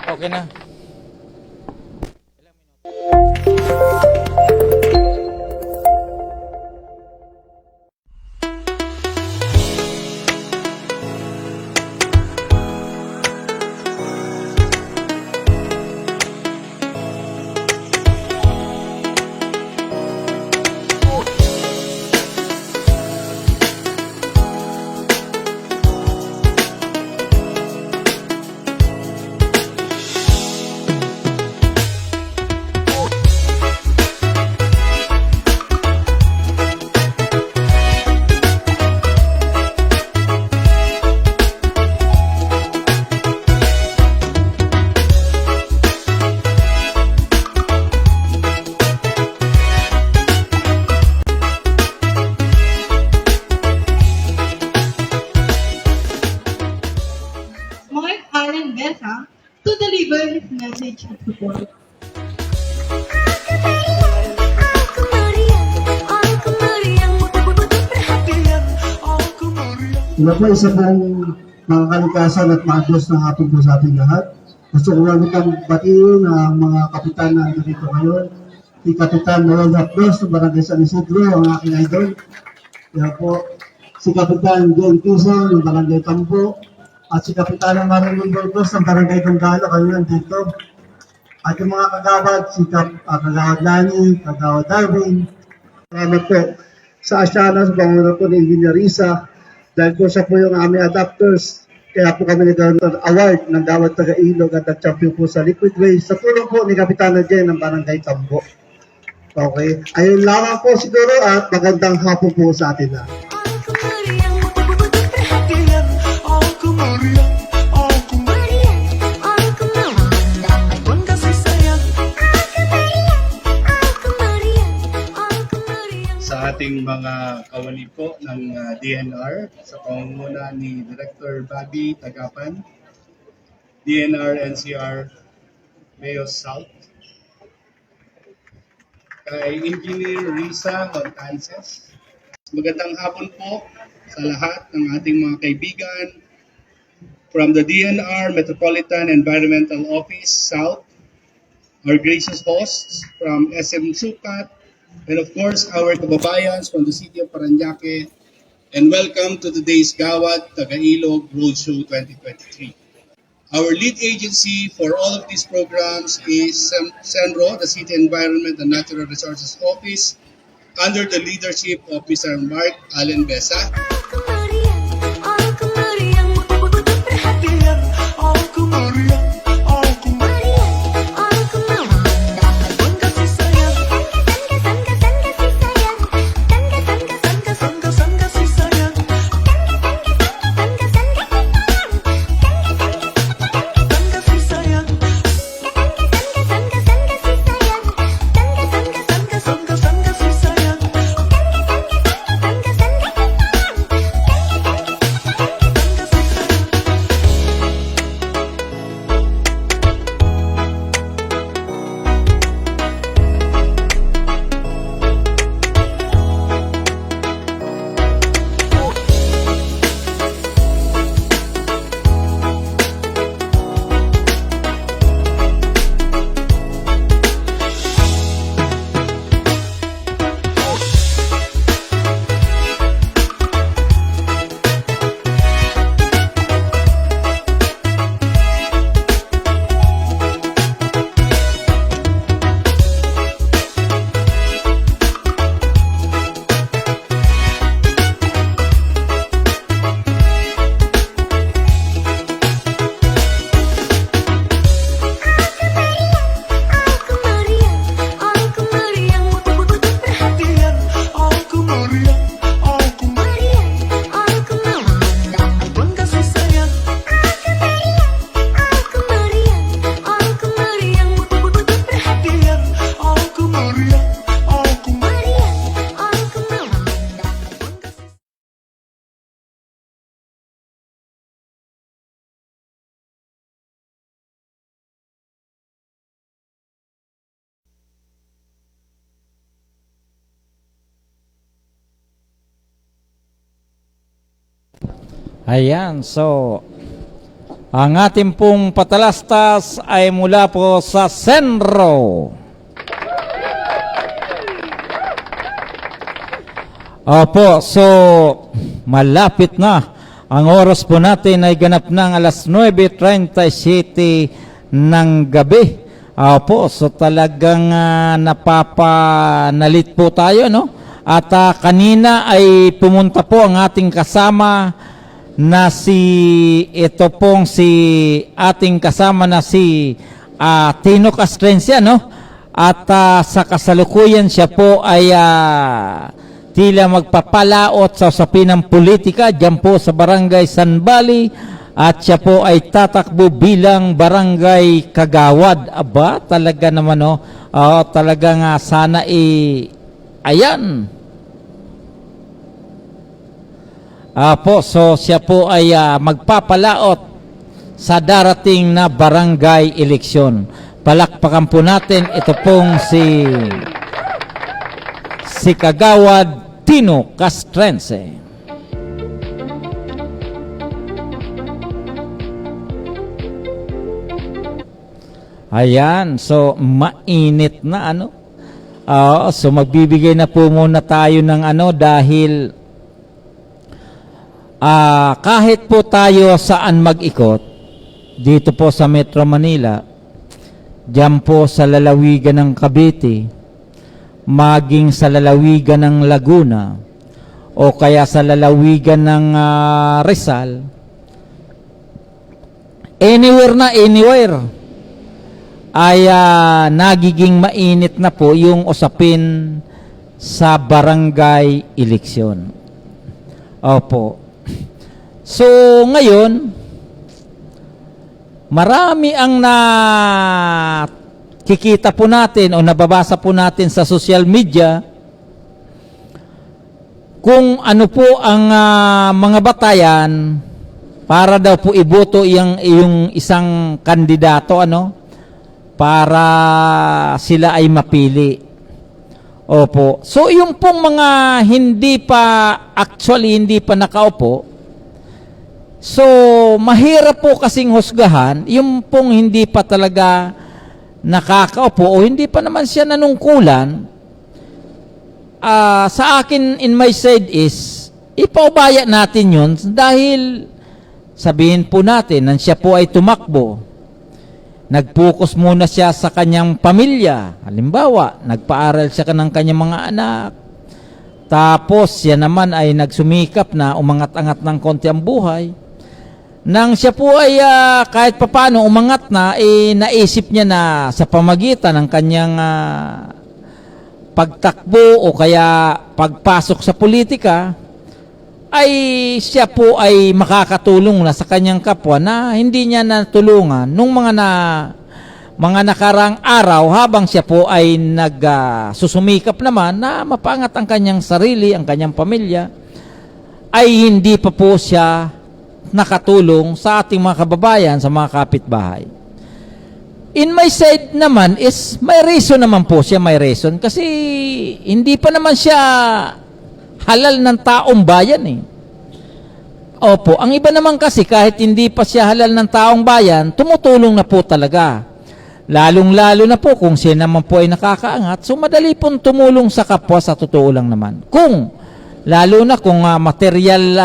Okay na. deliver his message of support. Ina po isa pong mga kalikasan at maagos ng hapon po sa ating lahat. Gusto ko lang itong batiin ang mga kapitan na dito ngayon. Si Kapitan Noel Hapdos ng Barangay San Isidro, ang aking idol. Kaya po, si Kapitan John Quezon ng Barangay Tambo. At si Kapitan Marilyn Burgos ng Barangay Tunggalo, kayo nandito. At yung mga kagawad, si Kagawad Lani, Kagawad Darwin. Salamat po sa Asyana, sa Panginoon po ni Engineer Risa. Dahil po siya po yung aming adapters. Kaya po kami nagkaroon ng award ng Gawad Taga-Ilog at nag-champion po sa Liquid Waste sa tulong po ni Kapitana Jen ng Barangay Tambo. Okay. Ayun lamang po siguro at magandang hapon po sa atin na. Sa ating mga kawani po ng DNR sa pangunguna ni Director Bobby Tagapan, DNR NCR Mayo South, kay Engineer Risa Montances. Magandang hapon po sa lahat ng ating mga kaibigan from the DNR Metropolitan Environmental Office South, our gracious hosts from SM Sukat, and of course, our kababayans from the city of Parañaque, and welcome to today's Gawad Taga-Ilog Roadshow 2023. Our lead agency for all of these programs is CENRO, the City Environment and Natural Resources Office, under the leadership of Mr. Mark Allen Besa. Ayan, so ang ating pong patalastas ay mula po sa CENRO. Opo, so malapit na. Ang oras po natin ay ganap ng alas 9:37 ng gabi. Opo, so talagang napapanalit po tayo, no? At kanina ay pumunta po ang ating kasama na ito pong ating kasama na si Tino Castrencia, no? At sa kasalukuyan siya po ay tila magpapalaot sa usapin ng politika diyan po sa Barangay San Bali, at siya po ay tatakbo bilang barangay kagawad. Aba, talaga naman, no? Talagang sana ayan. Po, so siya po ay magpapalaot sa darating na barangay eleksyon. Palakpakan po natin ito pong si Kagawad Tino Castrense. Ayan, so mainit na ano. So magbibigay na po muna tayo ng ano dahil kahit po tayo saan mag-ikot dito po sa Metro Manila, diyan po sa lalawigan ng Cavite, maging sa lalawigan ng Laguna o kaya sa lalawigan ng Rizal, anywhere ay nagiging mainit na po yung usapin sa barangay eleksyon. Opo. So, ngayon, marami ang nakikita po natin o nababasa po natin sa social media kung ano po ang mga batayan para daw po iboto yung isang kandidato, ano, para sila ay mapili. Opo. So, yung pong mga hindi pa nakaupo, so, mahirap po kasing husgahan, yung pong hindi pa talaga nakakaupo o hindi pa naman siya nanungkulan, sa akin, in my side is, ipaubaya natin yun dahil sabihin po natin na siya po ay tumakbo. Nag-focus muna siya sa kanyang pamilya. Halimbawa, nagpaaral siya ng kanyang mga anak. Tapos, siya naman ay nagsumikap na umangat-angat ng konti ang buhay. Nang siya po ay kahit papano umangat na, naisip niya na sa pamagitan ng kanyang pagtakbo o kaya pagpasok sa politika, ay siya po ay makakatulong na sa kanyang kapwa na hindi niya natulungan nung mga nakarang araw habang siya po ay nagsusumikap naman na mapangat ang kanyang sarili, ang kanyang pamilya, ay hindi pa po siya nakatulong sa ating mga kababayan, sa mga kapitbahay. In my side naman is may reason naman po siya, may reason kasi hindi pa naman siya halal ng taong bayan eh. Opo, ang iba naman kasi kahit hindi pa siya halal ng taong bayan, tumutulong na po talaga. Lalong-lalo na po kung siya naman po ay nakakaangat, so madali pong tumulong sa kapwa sa totoo lang naman. Lalo na kung material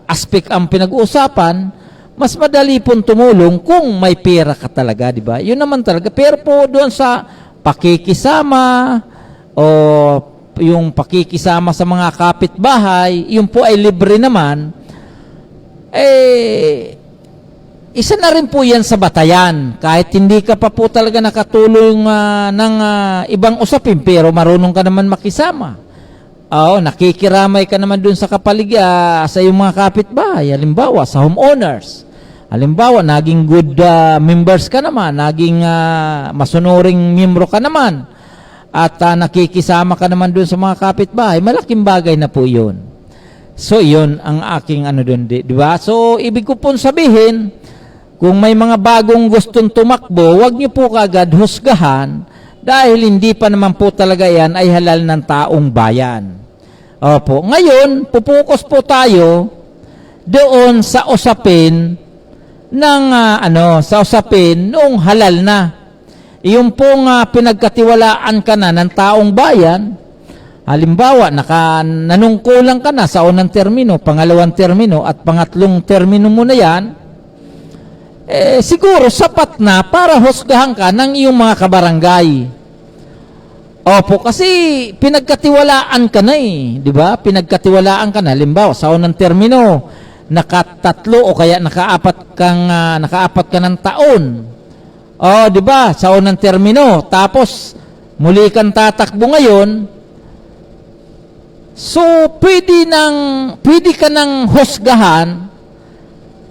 aspect ang pinag-uusapan, mas madali pong tumulong kung may pera ka talaga, di ba? Yun naman talaga. Pero po doon sa pakikisama o yung pakikisama sa mga kapitbahay, yung po ay libre naman, isa na rin po yan sa batayan. Kahit hindi ka pa po talaga nakatulong ng ibang usapin, pero marunong ka naman makisama. Nakikiramay ka naman dun sa sa iyong mga kapitbahay. Halimbawa, sa homeowners. Halimbawa, naging good members ka naman, naging masunuring miyembro ka naman, at nakikisama ka naman dun sa mga kapitbahay, malaking bagay na po yun. So, yun ang aking dun, di ba? So, ibig ko pong sabihin, kung may mga bagong gustong tumakbo, huwag niyo po kaagad husgahan dahil hindi pa naman po talaga yan ay halal ng taong bayan. Opo. Ngayon, pupukus po tayo doon sa usapin ng, sa usapin noong halal na. Yung pong pinagkatiwalaan ka na ng taong bayan, halimbawa, nanungkulan ka na sa unang termino, pangalawang termino, at pangatlong termino mo na yan, siguro sapat na para husgahan ka ng iyong mga kabarangay. Opo, kasi pinagkatiwalaan ka na di ba? Pinagkatiwalaan ka na, halimbawa, sa unang termino, nakatatlo o kaya nakaapat ka ng taon. Di ba? Sa unang termino. Tapos, muli kang tatakbo ngayon. So, pwede ka nang husgahan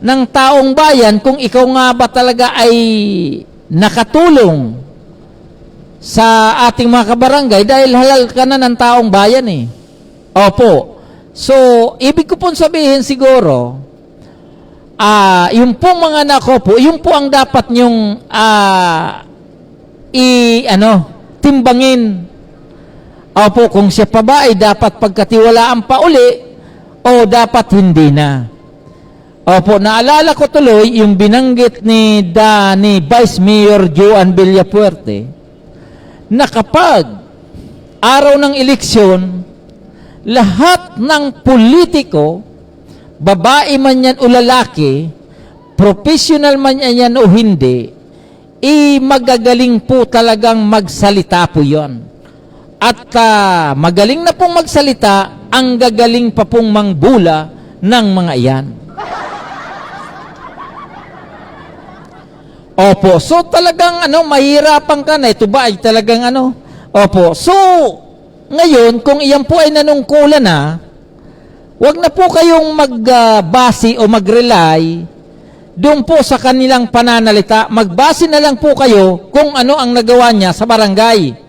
ng taong bayan kung ikaw nga ba talaga ay nakatulong sa ating mga kabarangay dahil halal ka na ng taong bayan eh. Opo. So, ibig ko pong sabihin siguro, yung po mga nako po, yung po ang dapat nyong timbangin. Opo, kung siya pa ba ay dapat pagkatiwalaan pa uli o dapat hindi na. Opo, naalala ko tuloy yung binanggit ni Vice Mayor Joan Villapuerte na kapag araw ng eleksyon, lahat ng politiko, babae man yan o lalaki, professional man yan o hindi, magagaling po talagang magsalita po yon. At magaling na pong magsalita, ang gagaling pa pong mangbula ng mga iyan. Opo, so talagang mahirapan ka na. Ito ba ay talagang Opo, so ngayon, kung iyan po ay nanungkulan na, wag na po kayong magbase o mag-rely doon po sa kanilang pananalita. Magbase na lang po kayo kung ano ang nagawa niya sa barangay.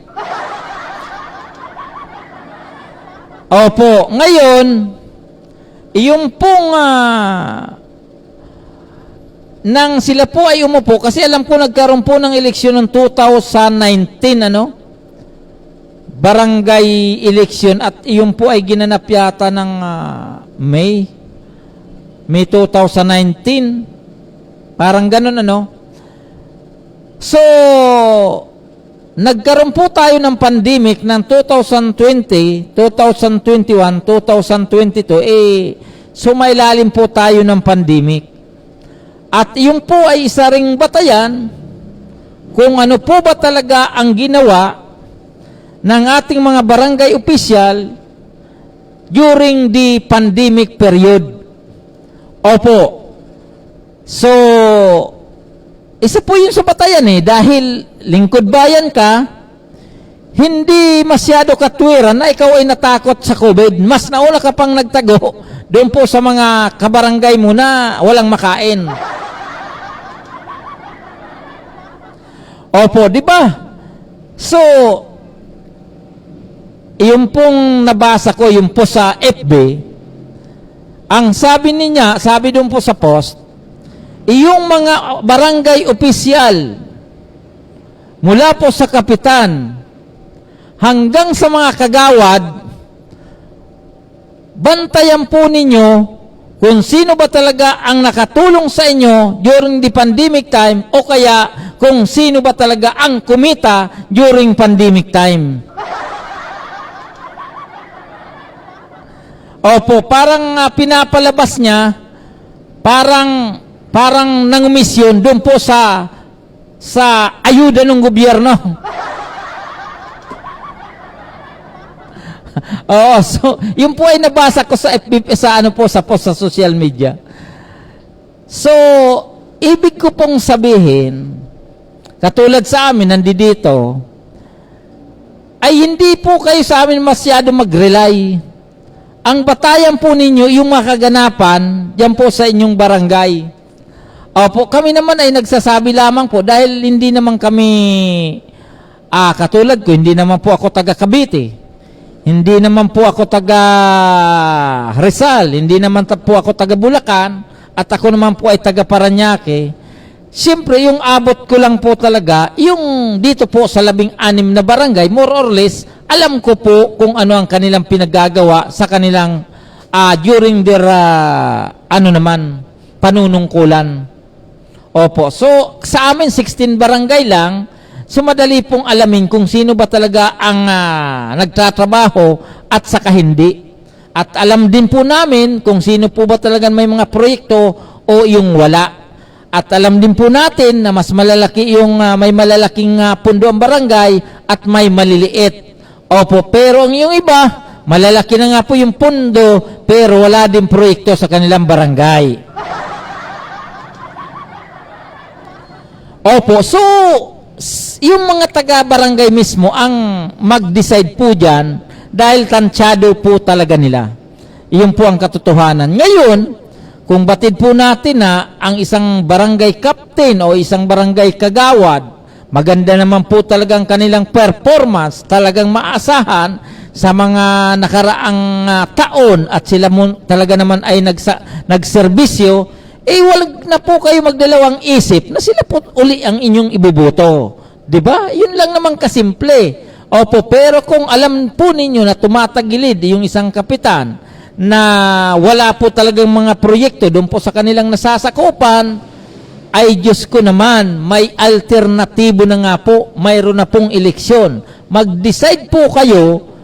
Opo, ngayon, yung pong nang sila po ay umupo, kasi alam ko nagkaroon po ng eleksyon ng 2019, barangay election, at yung po ay ginanap yata ng May 2019, parang ganun So, nagkaroon po tayo ng pandemic ng 2020, 2021, 2022, sumailalim po tayo ng pandemic. At yung po ay isa ring batayan kung ano po ba talaga ang ginawa ng ating mga barangay official during the pandemic period. Opo. So, isa po yun sa batayan dahil lingkod bayan ka, hindi masyado katwiran na ikaw ay natakot sa COVID. Mas nauna ka pang nagtago doon po sa mga kabarangay mo na walang makain. Opo, di ba? So, yung pong nabasa ko, yung po sa FB, ang sabi niya, sabi doon po sa post, yung mga barangay opisyal mula po sa kapitan hanggang sa mga kagawad, bantayan po ninyo kung sino ba talaga ang nakatulong sa inyo during the pandemic time o kaya kung sino ba talaga ang kumita during pandemic time. Opo, parang pinapalabas niya, parang nangumisyon doon po sa ayuda ng gobyerno. Oo, so yun po ay nabasa ko sa FB, sa post sa social media. So, ibig ko pong sabihin, katulad sa amin nandito, ay hindi po kayo sa amin masyado mag-rely. Ang batayan po ninyo, yung mga kaganapan, diyan po sa inyong barangay. Opo, kami naman ay nagsasabi lamang po dahil hindi naman kami, katulad ko, hindi naman po ako taga Cavite. Hindi naman po ako taga Rizal. Hindi naman po ako taga Bulacan. At ako naman po ay taga Parañaque. Siyempre, yung abot ko lang po talaga, yung dito po sa 16 na barangay, more or less, alam ko po kung ano ang kanilang pinagagawa sa kanilang during their panunungkulan. Opo. So, sa amin 16 barangay lang, so madali pong alamin kung sino ba talaga ang nagtatrabaho at saka hindi. At alam din po namin kung sino po ba talaga may mga proyekto o yung wala. At alam din po natin na mas malalaki yung may malalaking pundo ang barangay at may maliliit. Opo, pero ang yung iba, malalaki na nga po yung pundo pero wala din proyekto sa kanilang barangay. Opo, so yung mga taga-barangay mismo ang mag-decide po dyan dahil tansyado po talaga nila. Iyon po ang katotohanan. Ngayon, kung batid po natin na ang isang barangay captain o isang barangay kagawad, maganda naman po talagang kanilang performance, talagang maasahan sa mga nakaraang taon at sila talaga naman ay nagserbisyo, Wag na po kayo magdalawang isip na sila po uli ang inyong ibuboto. Diba? Yun lang naman kasimple. Opo, pero kung alam po ninyo na tumatagilid yung isang kapitan na wala po talagang mga proyekto doon po sa kanilang nasasakupan, ay Diyos ko naman, may alternatibo na nga po, mayroon na pong eleksyon. Mag-decide po kayo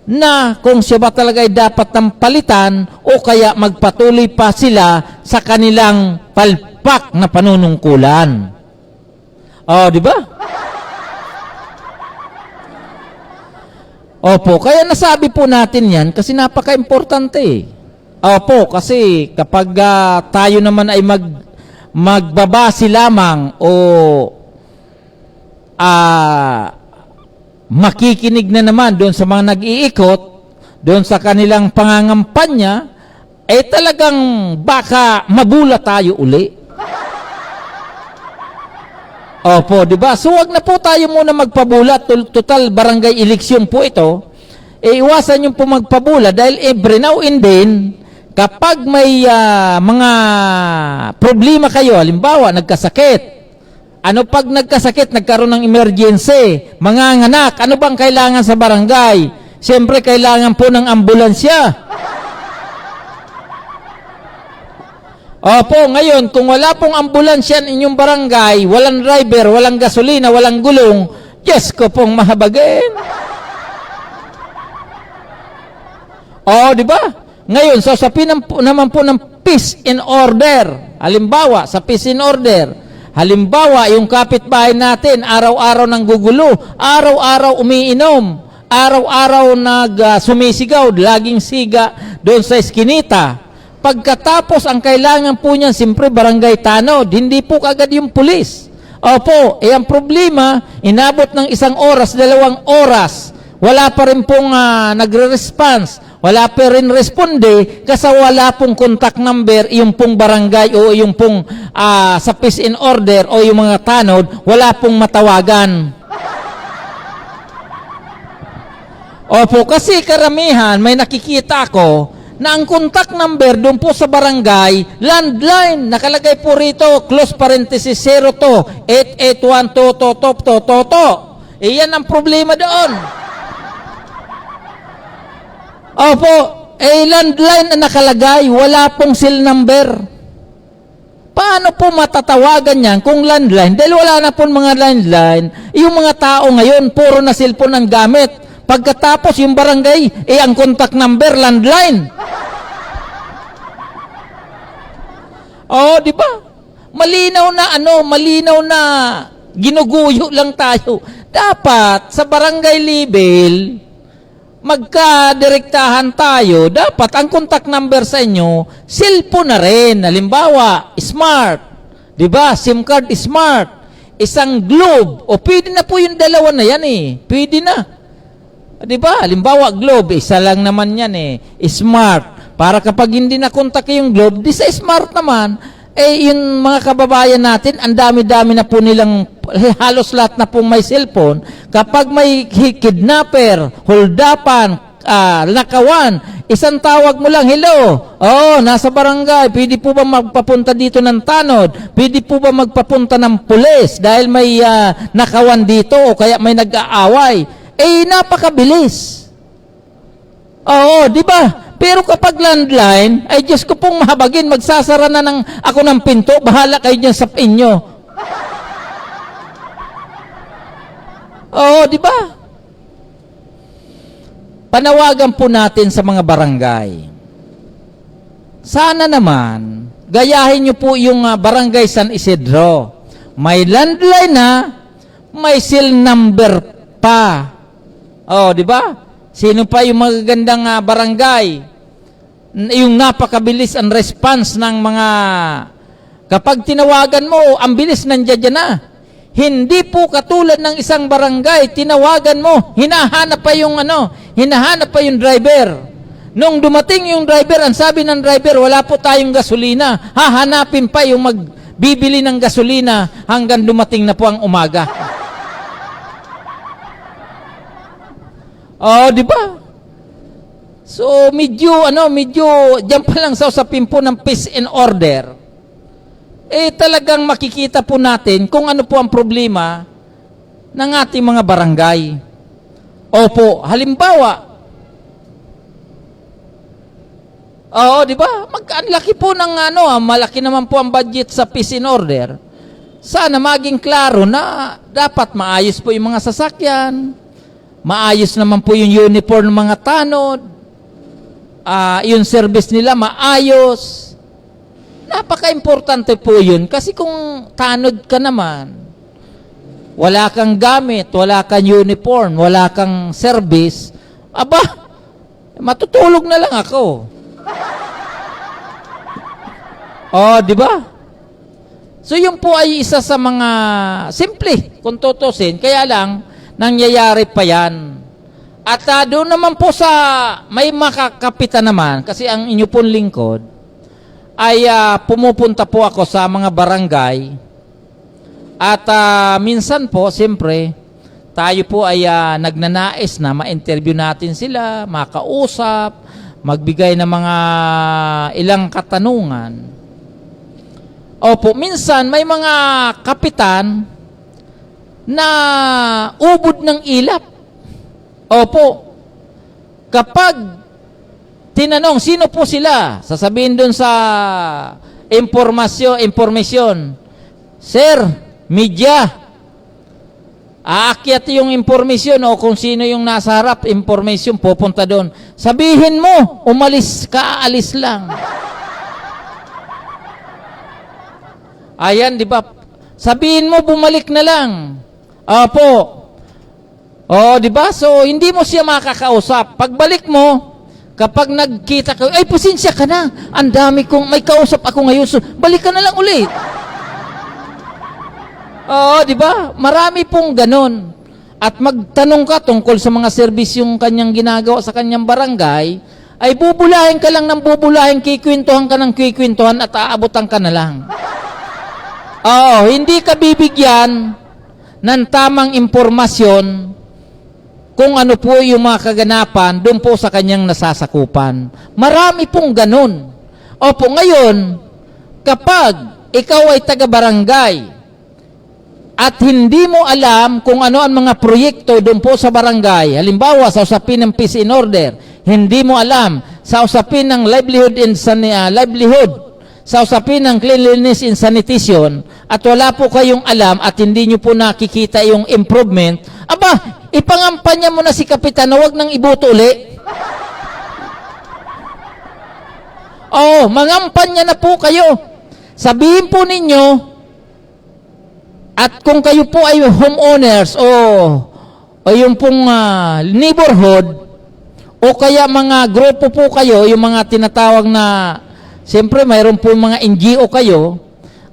na kung siya ba talaga ay dapat ng palitan o kaya magpatuloy pa sila sa kanilang palpak na panunungkulan. Di ba? Opo, kaya nasabi po natin yan kasi napaka-importante. Opo, kasi kapag tayo naman ay magbabase lamang o makikinig na naman doon sa mga nag-iikot, doon sa kanilang pangangampanya, talagang baka mabula tayo uli. Opo, di ba? So wag na po tayo muna magpabula, total barangay eleksyon po ito. Iwasan yung po magpabula dahil every now and then, kapag may mga problema kayo, halimbawa nagkasakit, pag nagkasakit, nagkaroon ng emergency, manganganak, ano bang kailangan sa barangay? Siyempre, kailangan po ng ambulansya. Opo, ngayon, kung wala pong ambulansya in inyong barangay, walang driver, walang gasolina, walang gulong, Diyos ko pong mahabagin. Di ba? Ngayon, so sa naman po ng peace in order. Halimbawa, sa peace in order, halimbawa, yung kapitbahay natin, araw-araw nang gugulo, araw-araw umiinom, araw-araw sumisigaw, laging siga doon sa eskinita. Pagkatapos, ang kailangan po niyan, siyempre, barangay tanod, hindi po kagad yung pulis. Opo, ang problema, inabot ng 1 oras, 2 oras, wala pa rin pong nagre-response, wala pa rin responde kasi wala pong contact number yung pong barangay o yung pong sa peace in order o yung mga tanod, wala pong matawagan. Opo, kasi karamihan may nakikita ko na ang contact number doon po sa barangay, landline, nakalagay po rito, close parenthesis 02, 881 Iyan ang problema doon. Opo, landline na nakalagay, wala pong cell number. Paano po matatawagan yan kung landline? Dahil wala na pong mga landline, yung mga tao ngayon, puro na cellphone ang gamit. Pagkatapos yung barangay, ang contact number, landline. Di ba? Malinaw na ginuguyo lang tayo. Dapat sa barangay level, magkadirektahan tayo, dapat ang contact number sa inyo, cellphone na rin. Halimbawa, smart. Diba? SIM card smart. Isang globe. Pwede na po yung dalawa na yan Pwede na. Diba? Halimbawa, globe. Isa lang naman yan Smart. Para kapag hindi na kontak yung globe, di sa smart naman, yung mga kababayan natin, ang dami-dami na po nilang, halos lahat na po may cellphone. Kapag may kidnapper, holdapan, nakawan, isang tawag mo lang, hello, nasa barangay, pwede po ba magpapunta dito ng tanod? Pwede po ba magpapunta ng pulis dahil may nakawan dito o kaya may nag-aaway? Napakabilis. Di ba? Pero kapag landline, ay Diyos ko pong mahabagin, magsasara na ako ng pinto, bahala kayo dyan sa inyo. Di ba? Panawagan po natin sa mga barangay. Sana naman, gayahin nyo po yung barangay San Isidro. May landline na, may cell number pa. Di ba? Sino pa yung magagandang barangay? Yung napakabilis ang response ng mga, kapag tinawagan mo, ang bilis nandiyan na. Hindi po katulad ng isang barangay, tinawagan mo, hinahanap pa yung driver. Nung dumating yung driver, ang sabi ng driver, wala po tayong gasolina. Hahanapin pa yung magbibili ng gasolina hanggang dumating na po ang umaga. Di ba? So, medyo, diyan pa lang sa usapin po ng peace and order. talagang makikita po natin kung ano po ang problema ng ating mga barangay. Opo, halimbawa, di ba? Ang laki po ng malaki naman po ang budget sa peace in order. Sana maging klaro na dapat maayos po yung mga sasakyan, maayos naman po yung uniform ng mga tanod, yung service nila maayos. Napaka-importante po yun kasi kung tanod ka naman, wala kang gamit, wala kang uniform, wala kang service, matutulog na lang ako. Di ba? So yun po ay isa sa mga simple kung tutusin, kaya lang nangyayari pa yan. At doon naman po sa may makakapitan naman, kasi ang inyo pong lingkod ay pumupunta po ako sa mga barangay at minsan po, siyempre, tayo po ay nagnanais na ma-interview natin sila, makausap, magbigay ng mga ilang katanungan. Opo, minsan may mga kapitan na ubod ng ilap. Opo, kapag tinanong, sino po sila? Sasabihin dun sa information, Sir, media, aakyat yung impormasyon o kung sino yung nasa harap, information, pupunta doon. Sabihin mo, umalis ka, aalis lang. Ayan, di ba? Sabihin mo, bumalik na lang. Opo. Di ba? So, hindi mo siya makakausap. Pagbalik mo, kapag nagkita ka, ay, pasensya ka na. Ang dami kong, may kausap ako ngayon. So, balik ka na lang ulit. Di ba? Marami pong ganon. At magtanong ka tungkol sa mga service yung kanyang ginagawa sa kanyang barangay, ay bubulahin ka lang ng bubulahin, kikwentuhan ka ng kikwentuhan at aabutan ka na lang. Hindi ka bibigyan ng tamang impormasyon kung ano po yung mga kaganapan doon po sa kanyang nasasakupan. Marami pong ganun. Opo, ngayon, kapag ikaw ay taga-barangay at hindi mo alam kung ano ang mga proyekto doon po sa barangay, halimbawa sa usapin ng peace in order, hindi mo alam sa usapin ng livelihood, sa usapin ng cleanliness and sanitation, at wala po kayong alam at hindi nyo po nakikita yung improvement, ipangampanya mo na si Kapitan na huwag nang iboto uli. Mangampanya na po kayo. Sabihin po ninyo, at kung kayo po ay homeowners o yung pong neighborhood, o kaya mga grupo po kayo, yung mga tinatawag na, siyempre mayroon po mga NGO kayo,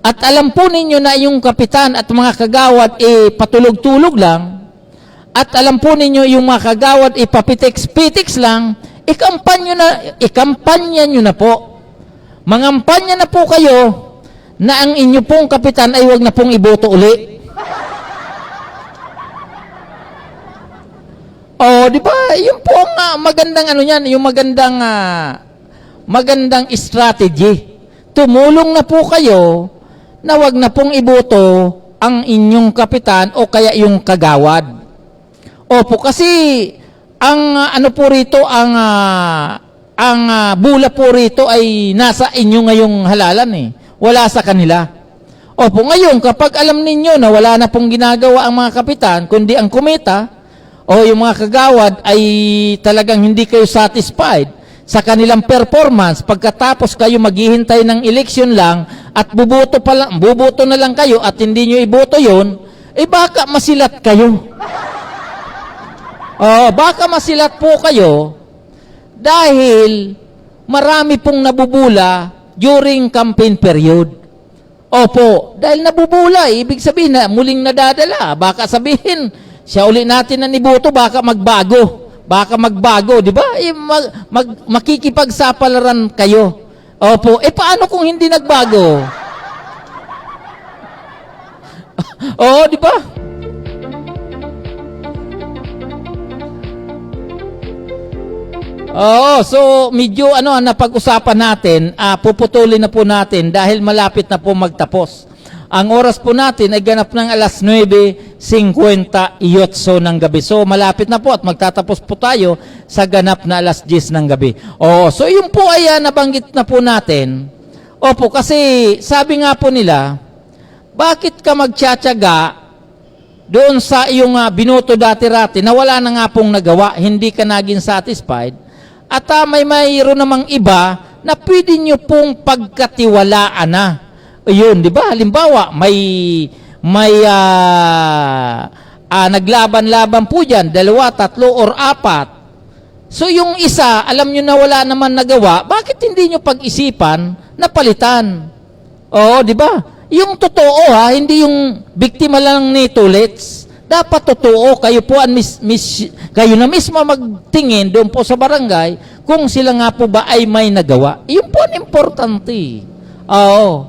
at alam po ninyo na yung kapitan at mga kagawad patulog-tulog lang, at alam po ninyo yung mga kagawad papitiks-pitiks lang, ikampanya nyo na po. Mangampanya na po kayo na ang inyo pong kapitan ay wag na pong iboto uli. Di ba? Yung po ang magandang yung magandang strategy. Tumulong na po kayo na wag na pong iboto ang inyong kapitan o kaya yung kagawad. Opo, kasi ang po rito, ang bula po rito ay nasa inyo ngayong halalan Wala sa kanila. Opo, ngayon, kapag alam ninyo na wala na pong ginagawa ang mga kapitan, kundi ang kumita, o yung mga kagawad ay talagang hindi kayo satisfied sa kanilang performance, pagkatapos kayo maghihintay ng eleksyon lang, at buboto na lang kayo, at hindi nyo iboto yun, baka masilat kayo. Baka masilat po kayo, dahil marami pong nabubula during campaign period. Opo, dahil nabubula, ibig sabihin na muling nadadala. Baka sabihin, siya uli natin na niboto, baka magbago. Di ba? Makikipagsapalaran kayo. Opo, paano kung hindi nagbago? Di ba? Oo, so medyo napag-usapan natin, puputulin na po natin dahil malapit na po magtapos. Ang oras po natin ay ganap ng alas 9:58 ng gabi. So malapit na po at magtatapos po tayo sa ganap na alas 10 ng gabi. Oo, so yun po ay nabanggit na po natin. Opo, kasi sabi nga po nila, bakit ka magtsatsaga doon sa iyong binoto dati-rati na wala na nga pong nagawa, hindi ka naging satisfied, at mayroon namang iba na pwede nyo pong pagkatiwalaan na. Ayun, di ba? Halimbawa, may naglaban-laban po dyan, 2, 3, or 4. So yung isa, alam nyo na wala naman nagawa, bakit hindi nyo pag-isipan na palitan? Oo, di ba? Yung totoo hindi yung biktima lang ni Tulits. Dapat totoo, kayo po kayo na mismo magtingin doon po sa barangay kung sila nga po ba ay may nagawa. Yun po ang importante. Oo.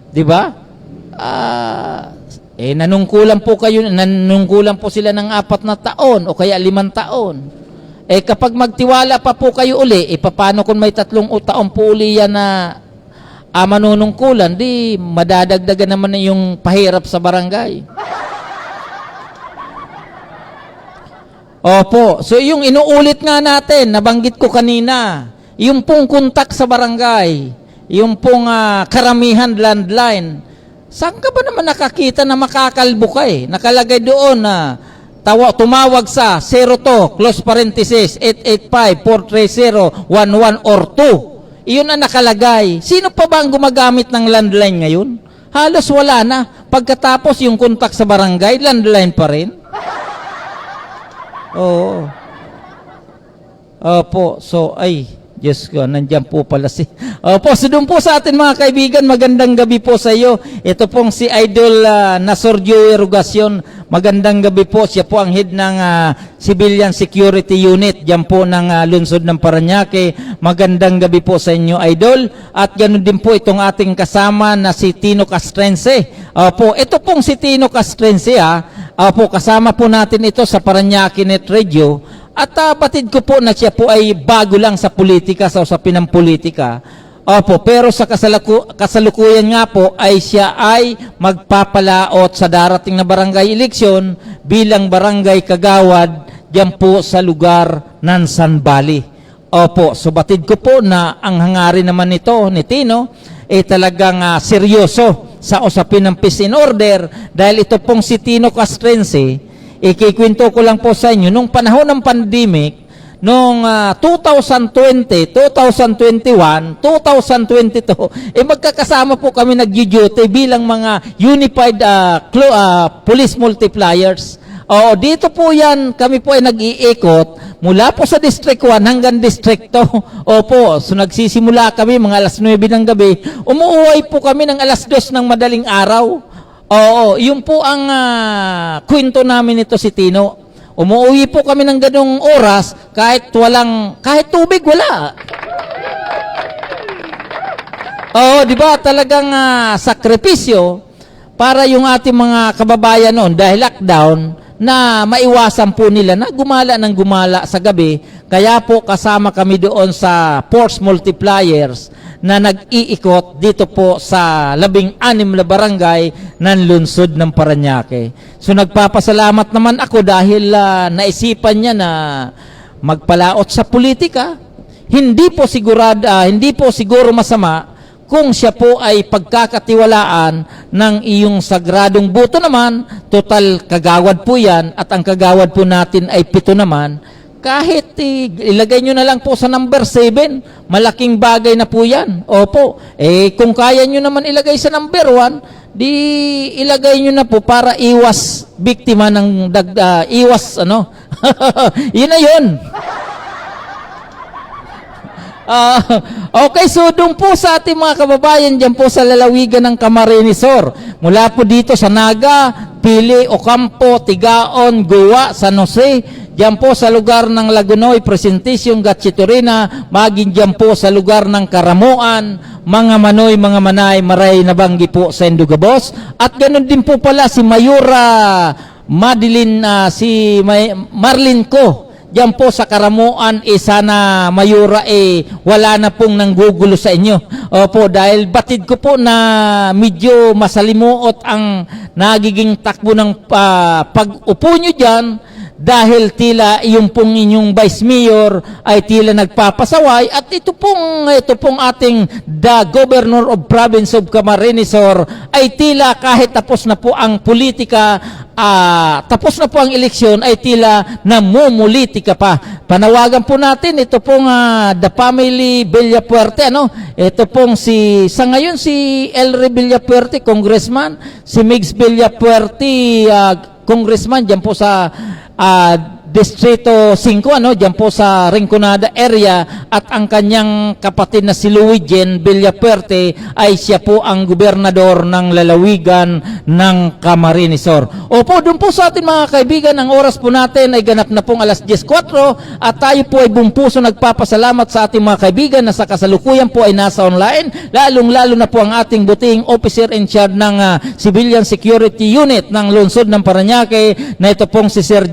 Di ba? Nanungkulan po sila ng 4 na taon o kaya 5 taon. Kapag magtiwala pa po kayo uli, paano kung may 3 taon po uli yan na manunungkulan, di madadagdagan naman na yung pahirap sa barangay. Opo, so yung inuulit nga natin, nabanggit ko kanina, yung pong kontak sa barangay, yung pong karamihan landline, saan ka ba naman nakakita na makakalbo ka Nakalagay doon na tumawag sa 02, close parenthesis, 885-430-11 or 2. Iyon ang nakalagay. Sino pa ba ang gumagamit ng landline ngayon? Halos wala na. Pagkatapos yung kontak sa barangay, landline pa rin. Oo. Opo, so Diyos ko, nandiyan po pala Opo, so doon po sa atin mga kaibigan, magandang gabi po sa iyo. Ito pong si Idol Nasorgio Erugacion. Magandang gabi po. Siya po ang head ng Civilian Security Unit diyan po ng lungsod ng Parañaque. Magandang gabi po sa inyo, Idol. At ganoon din po itong ating kasama na si Tino Castrense. Opo, ito pong si Tino Castrense Opo, kasama po natin ito sa Parañaque Net Radio. At batid ko po na siya po ay bago lang sa politika, sa usapin ng politika. Opo, pero sa kasalukuyan nga po ay siya ay magpapalaot sa darating na barangay eleksyon bilang barangay kagawad diyan po sa lugar ng San Bali. Opo, so batid ko po na ang hangarin naman nito ni Tino talagang seryoso sa usapin ng peace and order, dahil ito pong si Tino Castrense, ikikwento ko lang po sa inyo, nung panahon ng pandemic, noong 2020, 2021, 2022, magkakasama po kami nag-duty bilang mga unified police multipliers. Dito po yan, kami po ay nag-iikot mula po sa District 1 hanggang District 2. Opo, so nagsisimula kami mga alas 9 ng gabi, umuuwi po kami ng alas 2 ng madaling araw. Oo, yun po ang kwento namin ito si Tino. Umuwi po kami ng ganung oras kahit tubig wala. Oo, di ba talagang sakripisyo para yung ating mga kababayan noon dahil lockdown na maiwasan po nila na gumala ng gumala sa gabi. Kaya po kasama kami doon sa force multipliers na nag-iikot dito po sa 16 na barangay ng lungsod ng Parañaque. So nagpapasalamat naman ako dahil naisipan niya na magpalaot sa politika. Hindi po siguro masama kung siya po ay pagkakatiwalaan ng iyong sagradong boto naman. Total kagawad po yan, at ang kagawad po natin ay 7 naman. Kahit ilagay nyo na lang po sa number 7, malaking bagay na po yan. Opo, kung kaya nyo naman ilagay sa number 1, di ilagay nyo na po para iwas biktima ng yun na yun. Okay, so doon po sa ating mga kababayan dyan po sa lalawigan ng Camarines Sur, mula po dito sa Naga, Pili, Ocampo, Tigaon, Guwa, San Jose, diyan po sa lugar ng Lagunoy, Presentacion, Gatchitourina, maging diyan po sa lugar ng Karamuan, mga Manoy, mga Manay, Maray, Nabanggi po sa Indugabos. At ganoon din po pala si Mayura Madeline, si Marlin Ko, diyan po sa Karamuan, sana mayura wala na pong nanggugulo sa inyo. Opo, dahil batid ko po na medyo masalimuot ang nagiging takbo ng pag-upo nyo dyan, dahil tila yung pong inyong Vice Mayor ay tila nagpapasaway, at ito pong ating the Governor of Province of Camarines Sur ay tila kahit tapos na po ang politika, tapos na po ang eleksyon, ay tila namumulitika pa. Panawagan po natin ito pong the family Villapuerte, ito pong sa ngayon si Elry Villapuerte, Congressman, si Migs Villapuerte, Congressman diyan po sa Distrito 5, diyan po sa Rinconada area, at ang kanyang kapatid na si Luigen Villapuerte ay siya po ang gobernador ng lalawigan ng Camarines Sur. Opo, doon po sa atin mga kaibigan, ang oras po natin ay ganap na pong 10:04, at tayo po ay buong puso nagpapasalamat sa ating mga kaibigan na sa kasalukuyan po ay nasa online, lalong-lalo na po ang ating buting officer in charge ng Civilian Security Unit ng lungsod ng Parañaque, na ito pong si Sir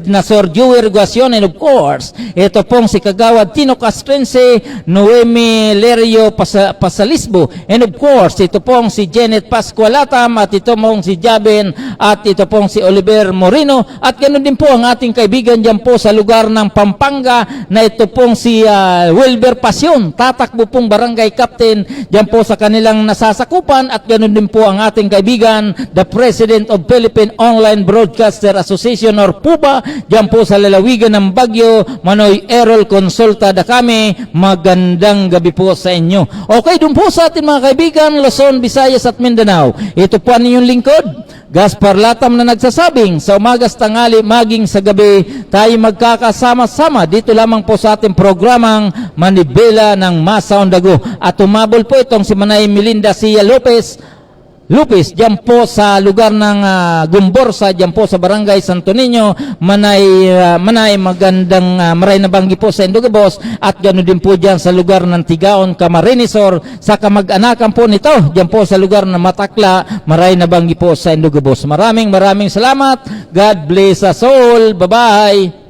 Joey Irrigacion, and of course, ito pong si Kagawad Tino Castrense, Noemi Lerio Pasalisbo, and of course, ito pong si Janet Pascualatam, at ito pong si Jaben, at ito pong si Oliver Moreno, at ganoon din po ang ating kaibigan dyan po sa lugar ng Pampanga, na ito pong si Wilber Pasyon, tatakbo pong barangay captain dyan po sa kanilang nasasakupan, at ganoon din po ang ating kaibigan, the President of Philippine Online Broadcaster Association or PUBA, dyan po sa lalawigan ng Baguio, Manoy Errol Consulta da kami. Magandang gabi po sa inyo. Okay, dun po sa atin mga kaibigan, Luzon, Visayas at Mindanao. Ito po ang inyong lingkod, Gaspar Latam, na nagsasabing sa umagas, tangali, maging sa gabi, tayo magkakasama-sama dito lamang po sa ating programang Manibela ng Masaon Dago. At tumabol po itong si Manay Melinda Cia Lupis, diyan po sa lugar ng Gumborsa, diyan po sa Barangay Santo Niño, Manay, magandang maray na banggi po sa Indugabos, at ganoon din po diyan sa lugar ng Tigaon, Camarines Sur, sa kamag-anakan po nito, diyan po sa lugar ng Matakla, maray na banggi po sa Indugabos. Maraming salamat. God bless us all. Bye-bye.